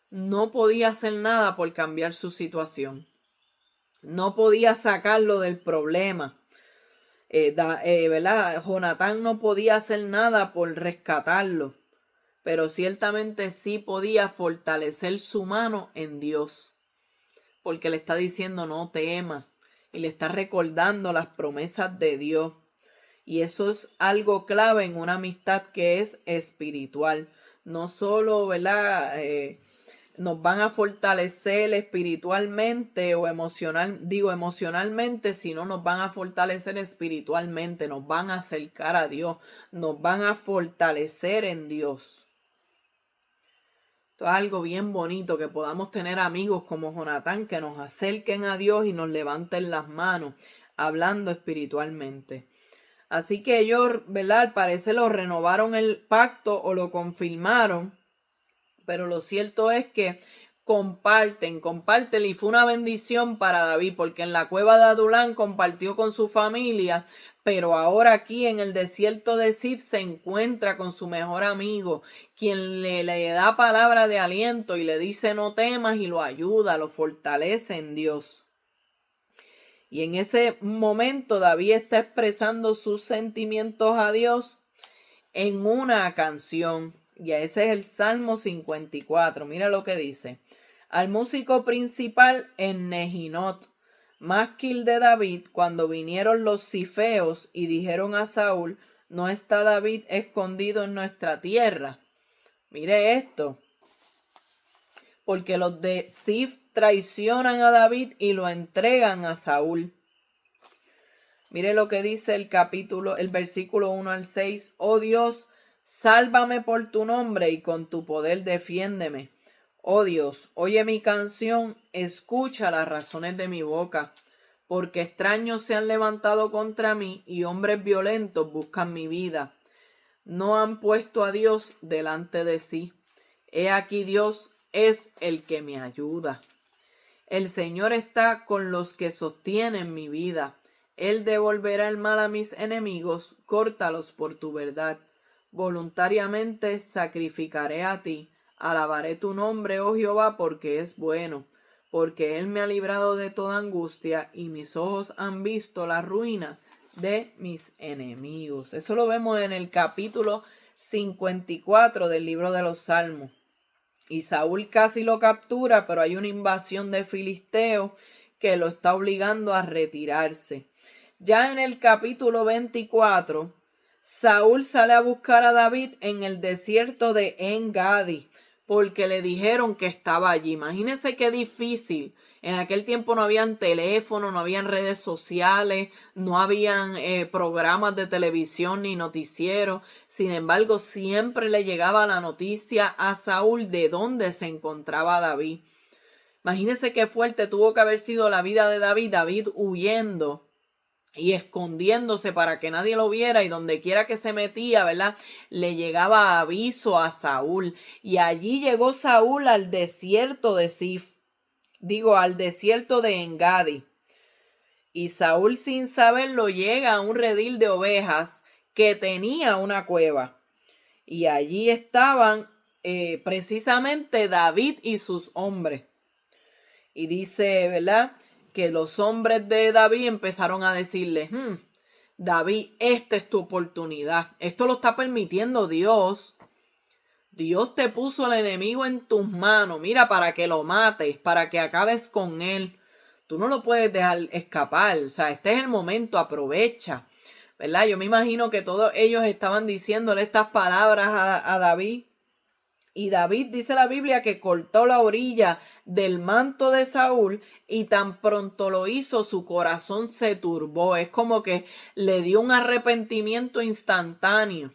no podía hacer nada por cambiar su situación. No podía sacarlo del problema. ¿Verdad? Jonatán no podía hacer nada por rescatarlo, pero ciertamente sí podía fortalecer su mano en Dios, porque le está diciendo no temas y le está recordando las promesas de Dios. Y eso es algo clave en una amistad que es espiritual. No solo, ¿verdad? Nos van a fortalecer espiritualmente o emocionalmente, sino nos van a fortalecer espiritualmente, nos van a acercar a Dios, nos van a fortalecer en Dios. Esto es algo bien bonito, que podamos tener amigos como Jonatán que nos acerquen a Dios y nos levanten las manos, hablando espiritualmente. Así que ellos, ¿verdad? Al parecer lo renovaron el pacto o lo confirmaron. Pero lo cierto es que comparten y fue una bendición para David, porque en la cueva de Adulán compartió con su familia, pero ahora aquí en el desierto de Zif se encuentra con su mejor amigo, quien le da palabra de aliento y le dice no temas y lo ayuda, lo fortalece en Dios. Y en ese momento David está expresando sus sentimientos a Dios en una canción. Y ese es el Salmo 54. Mira lo que dice. Al músico principal en Nehinot, másquil de David, cuando vinieron los cifeos y dijeron a Saúl, ¿no está David escondido en nuestra tierra? Mire esto. Porque los de Zif traicionan a David y lo entregan a Saúl. Mire lo que dice el versículo 1 al 6. Oh Dios, sálvame por tu nombre y con tu poder defiéndeme. Oh Dios, oye mi canción, escucha las razones de mi boca, porque extraños se han levantado contra mí y hombres violentos buscan mi vida. No han puesto a Dios delante de sí. He aquí Dios es el que me ayuda. El Señor está con los que sostienen mi vida. Él devolverá el mal a mis enemigos, córtalos por tu verdad. Voluntariamente sacrificaré a ti. Alabaré tu nombre, oh Jehová, porque es bueno, porque Él me ha librado de toda angustia y mis ojos han visto la ruina de mis enemigos. Eso lo vemos en el capítulo 54 del libro de los Salmos. Y Saúl casi lo captura, pero hay una invasión de filisteos que lo está obligando a retirarse. Ya en el capítulo 24, Saúl sale a buscar a David en el desierto de En-Gadi, porque le dijeron que estaba allí. Imagínense qué difícil. En aquel tiempo no habían teléfono, no habían redes sociales, no habían programas de televisión ni noticieros. Sin embargo, siempre le llegaba la noticia a Saúl de dónde se encontraba David. Imagínense qué fuerte tuvo que haber sido la vida de David, David huyendo y escondiéndose para que nadie lo viera, y donde quiera que se metía, ¿verdad?, le llegaba aviso a Saúl. Y allí llegó Saúl al desierto de Zif, al desierto de En-Gadi. Y Saúl, sin saberlo, llega a un redil de ovejas que tenía una cueva. Y allí estaban precisamente David y sus hombres. Y dice, ¿verdad?, que los hombres de David empezaron a decirle, David, esta es tu oportunidad. Esto lo está permitiendo Dios. Dios te puso el enemigo en tus manos. Mira, para que lo mates, para que acabes con él. Tú no lo puedes dejar escapar. O sea, este es el momento, aprovecha. ¿Verdad? Yo me imagino que todos ellos estaban diciéndole estas palabras a David. Y David, dice la Biblia, que cortó la orilla del manto de Saúl, y tan pronto lo hizo, su corazón se turbó. Es como que le dio un arrepentimiento instantáneo,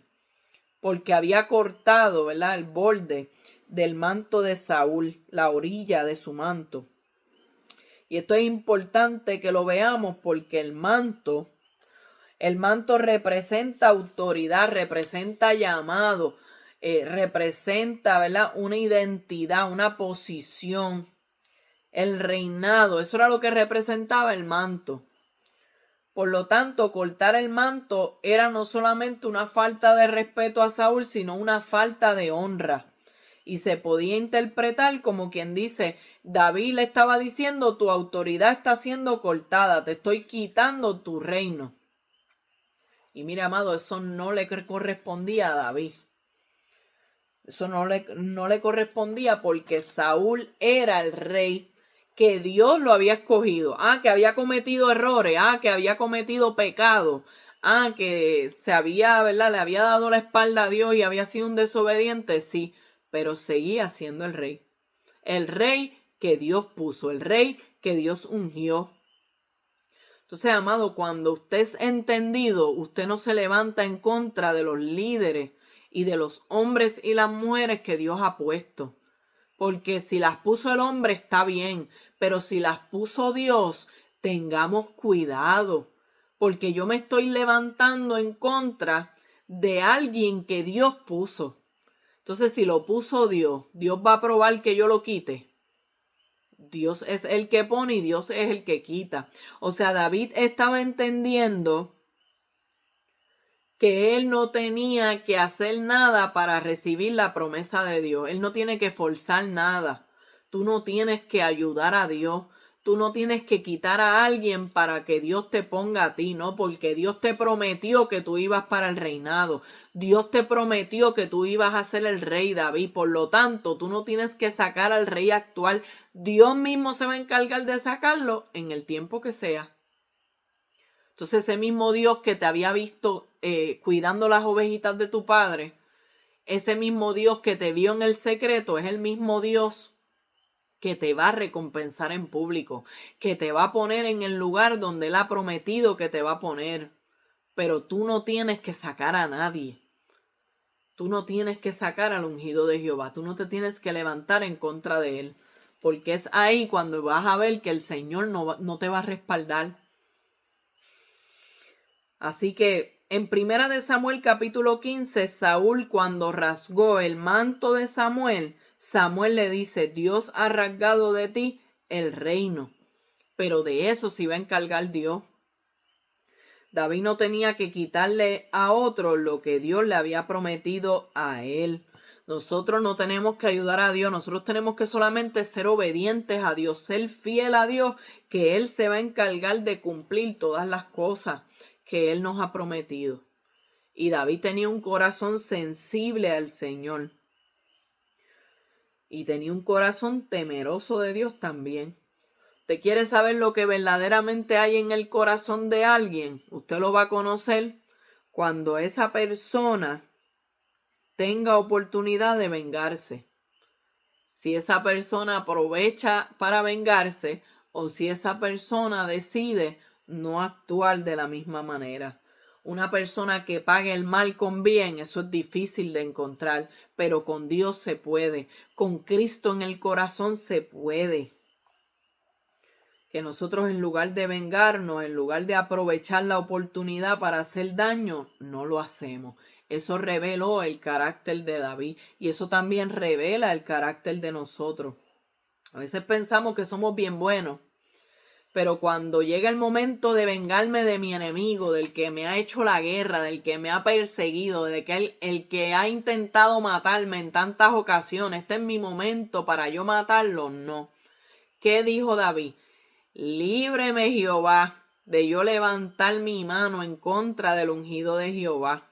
porque había cortado, ¿verdad?, el borde del manto de Saúl, la orilla de su manto. Y esto es importante que lo veamos, porque el manto representa autoridad, representa llamado, representa, ¿verdad?, una identidad, una posición, el reinado. Eso era lo que representaba el manto. Por lo tanto, cortar el manto era no solamente una falta de respeto a Saúl, sino una falta de honra. Y se podía interpretar como quien dice, David le estaba diciendo, tu autoridad está siendo cortada, te estoy quitando tu reino. Y mira, amado, eso no le correspondía a David. Eso no le correspondía, porque Saúl era el rey que Dios lo había escogido. Que había cometido errores. Que había cometido pecado. Que se había, ¿verdad?, le había dado la espalda a Dios y había sido un desobediente. Sí, pero seguía siendo el rey. El rey que Dios puso. El rey que Dios ungió. Entonces, amado, cuando usted es entendido, usted no se levanta en contra de los líderes y de los hombres y las mujeres que Dios ha puesto. Porque si las puso el hombre está bien, pero si las puso Dios, tengamos cuidado. Porque yo me estoy levantando en contra de alguien que Dios puso. Entonces, si lo puso Dios, ¿Dios va a probar que yo lo quite? Dios es el que pone y Dios es el que quita. O sea, David estaba entendiendo que él no tenía que hacer nada para recibir la promesa de Dios. Él no tiene que forzar nada. Tú no tienes que ayudar a Dios. Tú no tienes que quitar a alguien para que Dios te ponga a ti, ¿no? Porque Dios te prometió que tú ibas para el reinado. Dios te prometió que tú ibas a ser el rey David. Por lo tanto, tú no tienes que sacar al rey actual. Dios mismo se va a encargar de sacarlo en el tiempo que sea. Entonces ese mismo Dios que te había visto cuidando las ovejitas de tu padre, ese mismo Dios que te vio en el secreto, es el mismo Dios que te va a recompensar en público, que te va a poner en el lugar donde Él ha prometido que te va a poner. Pero tú no tienes que sacar a nadie. Tú no tienes que sacar al ungido de Jehová. Tú no te tienes que levantar en contra de Él. Porque es ahí cuando vas a ver que el Señor no te va a respaldar. Así que en Primera de Samuel capítulo 15, Saúl cuando rasgó el manto de Samuel, Samuel le dice, Dios ha rasgado de ti el reino, pero de eso se iba a encargar Dios. David no tenía que quitarle a otro lo que Dios le había prometido a él. Nosotros no tenemos que ayudar a Dios, nosotros tenemos que solamente ser obedientes a Dios, ser fiel a Dios, que Él se va a encargar de cumplir todas las cosas que Él nos ha prometido. Y David tenía un corazón sensible al Señor. Y tenía un corazón temeroso de Dios también. ¿Usted quiere saber lo que verdaderamente hay en el corazón de alguien? Usted lo va a conocer cuando esa persona tenga oportunidad de vengarse. Si esa persona aprovecha para vengarse o si esa persona decide no actuar de la misma manera. Una persona que pague el mal con bien, eso es difícil de encontrar, pero con Dios se puede. Con Cristo en el corazón se puede. Que nosotros en lugar de vengarnos, en lugar de aprovechar la oportunidad para hacer daño, no lo hacemos. Eso reveló el carácter de David y eso también revela el carácter de nosotros. A veces pensamos que somos bien buenos, pero cuando llega el momento de vengarme de mi enemigo, del que me ha hecho la guerra, del que me ha perseguido, el que ha intentado matarme en tantas ocasiones, este es mi momento para yo matarlo, no. ¿Qué dijo David? Líbreme Jehová de yo levantar mi mano en contra del ungido de Jehová.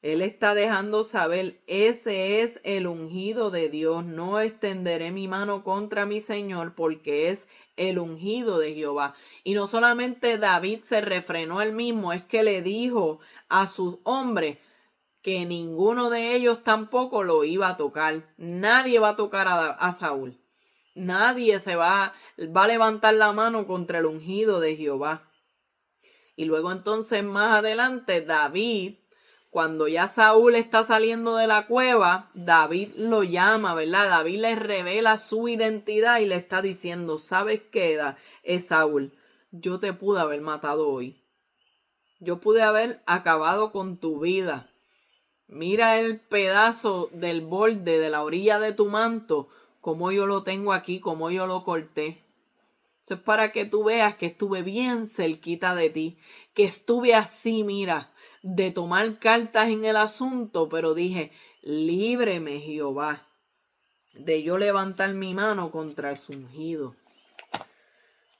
Él está dejando saber, ese es el ungido de Dios. No extenderé mi mano contra mi Señor porque es el ungido de Jehová. Y no solamente David se refrenó él mismo, es que le dijo a sus hombres que ninguno de ellos tampoco lo iba a tocar. Nadie va a tocar a Saúl. Nadie va a levantar la mano contra el ungido de Jehová. Y luego entonces más adelante David, cuando ya Saúl está saliendo de la cueva, David lo llama, ¿verdad? David le revela su identidad y le está diciendo, ¿sabes qué, Saúl? Yo te pude haber matado hoy. Yo pude haber acabado con tu vida. Mira el pedazo del borde de la orilla de tu manto, como yo lo tengo aquí, como yo lo corté. Eso es para que tú veas que estuve bien cerquita de ti, que estuve así, mira, de tomar cartas en el asunto, pero dije, líbreme Jehová, de yo levantar mi mano contra el ungido.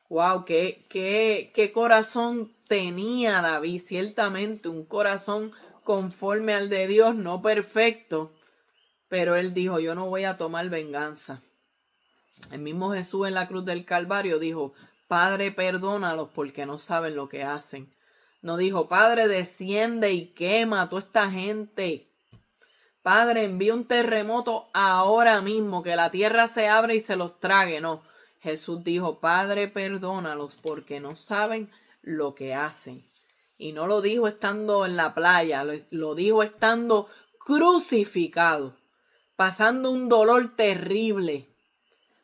Wow, qué corazón tenía David, ciertamente un corazón conforme al de Dios, no perfecto, pero él dijo, yo no voy a tomar venganza. El mismo Jesús en la cruz del Calvario dijo, Padre, perdónalos porque no saben lo que hacen. No dijo, Padre, desciende y quema a toda esta gente. Padre, envía un terremoto ahora mismo, que la tierra se abra y se los trague. No, Jesús dijo, Padre, perdónalos porque no saben lo que hacen. Y no lo dijo estando en la playa, lo dijo estando crucificado, pasando un dolor terrible,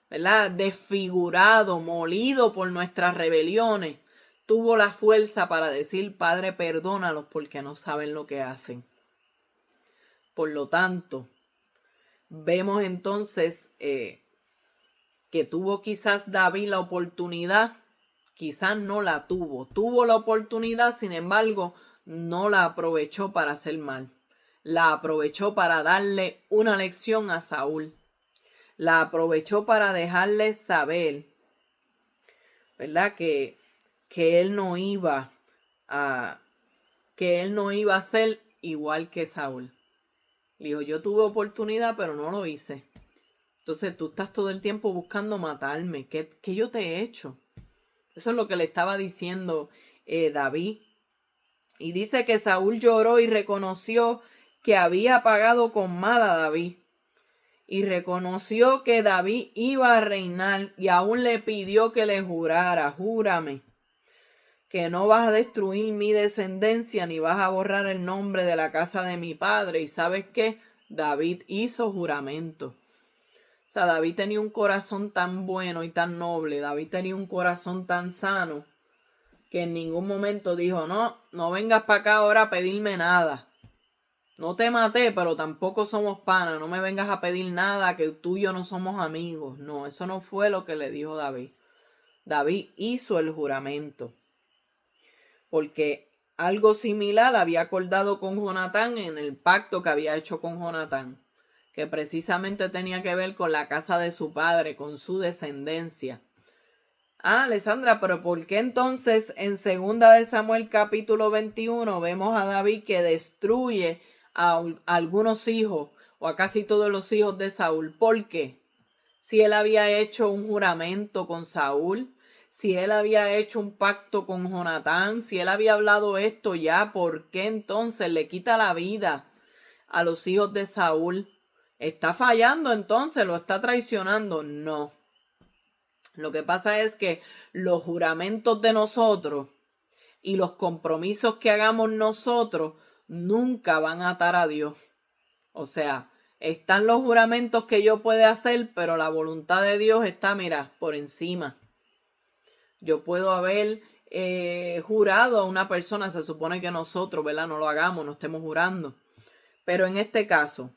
¿verdad? Desfigurado, molido por nuestras rebeliones. Tuvo la fuerza para decir, Padre, perdónalos porque no saben lo que hacen. Por lo tanto, vemos entonces que tuvo quizás David la oportunidad, quizás no la tuvo. Tuvo la oportunidad, sin embargo, no la aprovechó para hacer mal. La aprovechó para darle una lección a Saúl. La aprovechó para dejarle saber, ¿verdad? Que él no iba a ser igual que Saúl. Le dijo, yo tuve oportunidad, pero no lo hice. Entonces tú estás todo el tiempo buscando matarme. ¿Qué yo te he hecho? Eso es lo que le estaba diciendo David. Y dice que Saúl lloró y reconoció que había pagado con mal a David. Y reconoció que David iba a reinar y aún le pidió que le jurara, júrame, que no vas a destruir mi descendencia ni vas a borrar el nombre de la casa de mi padre. ¿Y sabes qué? David hizo juramento. O sea, David tenía un corazón tan bueno y tan noble, David tenía un corazón tan sano, que en ningún momento dijo, no vengas para acá ahora a pedirme nada. No te maté, pero tampoco somos panas, no me vengas a pedir nada, que tú y yo no somos amigos. No, eso no fue lo que le dijo David. David hizo el juramento, porque algo similar había acordado con Jonatán en el pacto que había hecho con Jonatán, que precisamente tenía que ver con la casa de su padre, con su descendencia. Alessandra, pero ¿por qué entonces en 2 de Samuel capítulo 21 vemos a David que destruye a algunos hijos o a casi todos los hijos de Saúl? ¿Por qué? Si él había hecho un juramento con Saúl, si él había hecho un pacto con Jonatán, si él había hablado esto ya, ¿por qué entonces le quita la vida a los hijos de Saúl? ¿Está fallando entonces? ¿Lo está traicionando? No. Lo que pasa es que los juramentos de nosotros y los compromisos que hagamos nosotros nunca van a atar a Dios. O sea, están los juramentos que yo pueda hacer, pero la voluntad de Dios está, mira, por encima. Yo puedo haber jurado a una persona, se supone que nosotros, ¿verdad? No lo hagamos, no estemos jurando. Pero en este caso,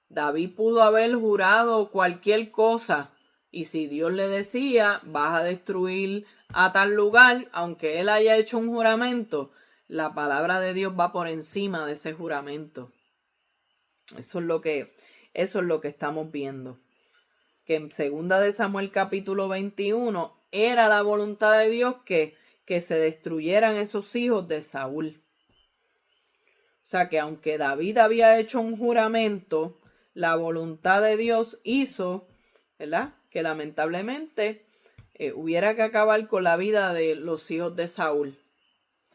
David pudo haber jurado cualquier cosa. Y si Dios le decía, vas a destruir a tal lugar, aunque él haya hecho un juramento, la palabra de Dios va por encima de ese juramento. Eso es lo que estamos viendo. Que en 2 de Samuel capítulo 21 era la voluntad de Dios que se destruyeran esos hijos de Saúl. O sea que aunque David había hecho un juramento, la voluntad de Dios hizo, ¿verdad?, que lamentablemente hubiera que acabar con la vida de los hijos de Saúl.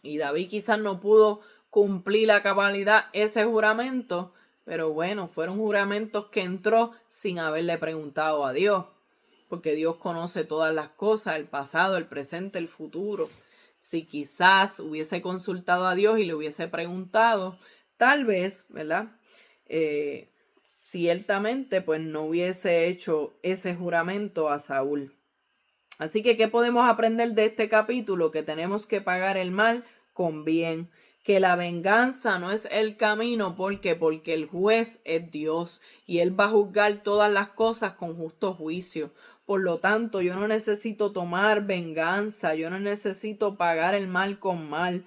Y David quizás no pudo cumplir a cabalidad ese juramento, pero bueno, fueron juramentos que entró sin haberle preguntado a Dios, porque Dios conoce todas las cosas, el pasado, el presente, el futuro. Si quizás hubiese consultado a Dios y le hubiese preguntado, tal vez, ¿verdad?, ciertamente pues no hubiese hecho ese juramento a Saúl. Así que, ¿qué podemos aprender de este capítulo? Que tenemos que pagar el mal con bien, que la venganza no es el camino, porque el juez es Dios y Él va a juzgar todas las cosas con justo juicio. Por lo tanto, yo no necesito tomar venganza, yo no necesito pagar el mal con mal.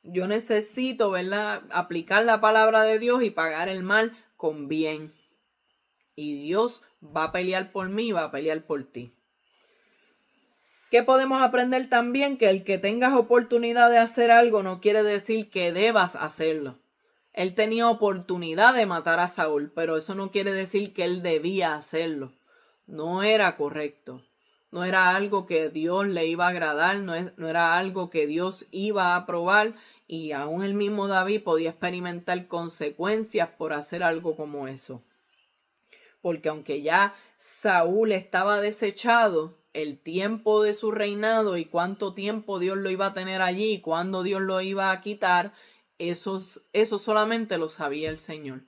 Yo necesito, ¿verdad?, aplicar la palabra de Dios y pagar el mal con bien. Y Dios va a pelear por mí, va a pelear por ti. ¿Qué podemos aprender también? Que el que tengas oportunidad de hacer algo no quiere decir que debas hacerlo. Él tenía oportunidad de matar a Saúl, pero eso no quiere decir que él debía hacerlo. No era correcto. No era algo que Dios le iba a agradar, no era algo que Dios iba a aprobar, y aún el mismo David podía experimentar consecuencias por hacer algo como eso. Porque aunque ya Saúl estaba desechado, el tiempo de su reinado y cuánto tiempo Dios lo iba a tener allí y cuándo Dios lo iba a quitar, eso solamente lo sabía el Señor.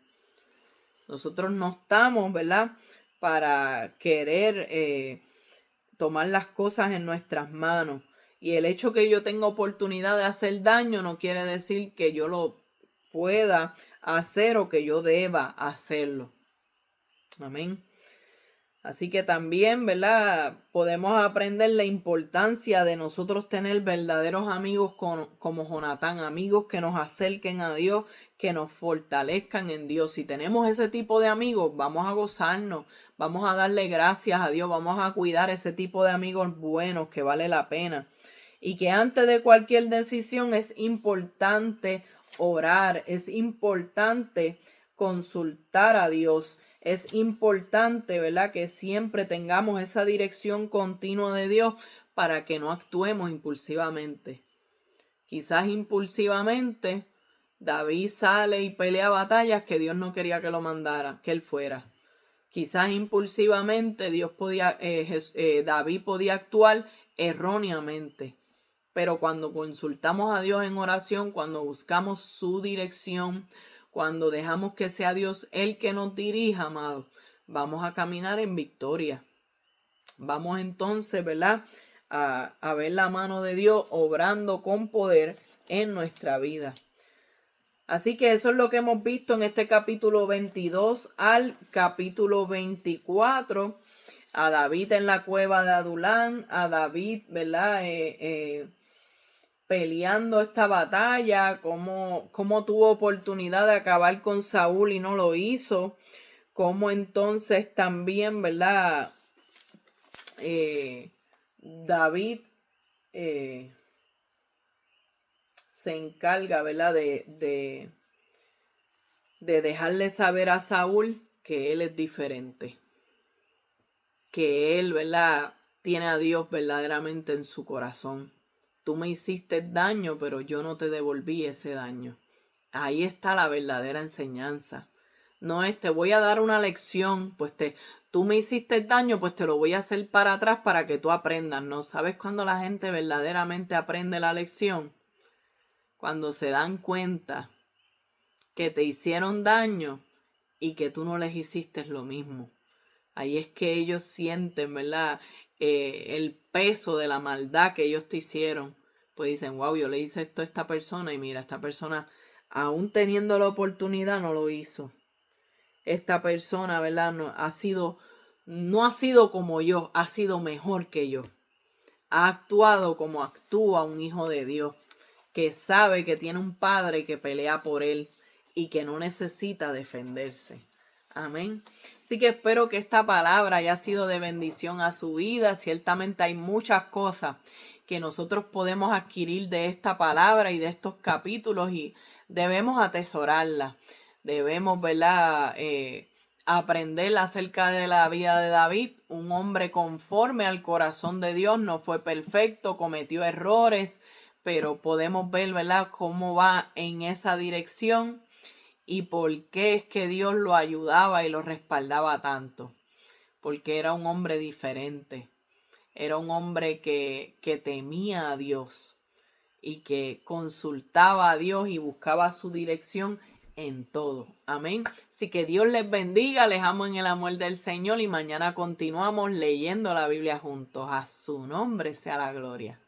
Nosotros no estamos, ¿verdad?, para querer tomar las cosas en nuestras manos. Y el hecho que yo tenga oportunidad de hacer daño no quiere decir que yo lo pueda hacer o que yo deba hacerlo. Amén. Así que también, ¿verdad? Podemos aprender la importancia de nosotros tener verdaderos amigos como Jonatán, amigos que nos acerquen a Dios, que nos fortalezcan en Dios. Si tenemos ese tipo de amigos, vamos a gozarnos, vamos a darle gracias a Dios, vamos a cuidar ese tipo de amigos buenos que vale la pena. Y que antes de cualquier decisión es importante orar, es importante consultar a Dios. Es importante, ¿verdad?, que siempre tengamos esa dirección continua de Dios para que no actuemos impulsivamente. Quizás impulsivamente David sale y pelea batallas que Dios no quería que lo mandara, que él fuera. Quizás impulsivamente David podía actuar erróneamente. Pero cuando consultamos a Dios en oración, cuando buscamos su dirección, cuando dejamos que sea Dios el que nos dirija, amado, vamos a caminar en victoria. Vamos entonces, ¿verdad?, a ver la mano de Dios obrando con poder en nuestra vida. Así que eso es lo que hemos visto en este capítulo 22 al capítulo 24. A David en la cueva de Adulán, a David, ¿verdad?, peleando esta batalla, cómo tuvo oportunidad de acabar con Saúl y no lo hizo, cómo entonces también, ¿verdad?, David se encarga, ¿verdad?, de dejarle saber a Saúl que él es diferente, que él, ¿verdad?, tiene a Dios verdaderamente en su corazón. Tú me hiciste daño, pero yo no te devolví ese daño. Ahí está la verdadera enseñanza. No es te voy a dar una lección, pues tú me hiciste daño, pues te lo voy a hacer para atrás para que tú aprendas. ¿No sabes cuando la gente verdaderamente aprende la lección? Cuando se dan cuenta que te hicieron daño y que tú no les hiciste lo mismo. Ahí es que ellos sienten, ¿verdad?, el peso de la maldad que ellos te hicieron. Pues dicen, wow, yo le hice esto a esta persona y mira, esta persona, aún teniendo la oportunidad, no lo hizo. Esta persona, ¿verdad?, no ha sido como yo, ha sido mejor que yo. Ha actuado como actúa un hijo de Dios, que sabe que tiene un padre que pelea por él y que no necesita defenderse. Amén. Así que espero que esta palabra haya sido de bendición a su vida. Ciertamente hay muchas cosas que nosotros podemos adquirir de esta palabra y de estos capítulos y debemos atesorarla. Debemos, ¿verdad?, aprender acerca de la vida de David, un hombre conforme al corazón de Dios. No fue perfecto, cometió errores, pero podemos ver, ¿verdad?, cómo va en esa dirección. ¿Y por qué es que Dios lo ayudaba y lo respaldaba tanto? Porque era un hombre diferente. Era un hombre que temía a Dios y que consultaba a Dios y buscaba su dirección en todo. Amén. Así que Dios les bendiga, les amo en el amor del Señor y mañana continuamos leyendo la Biblia juntos. A su nombre sea la gloria.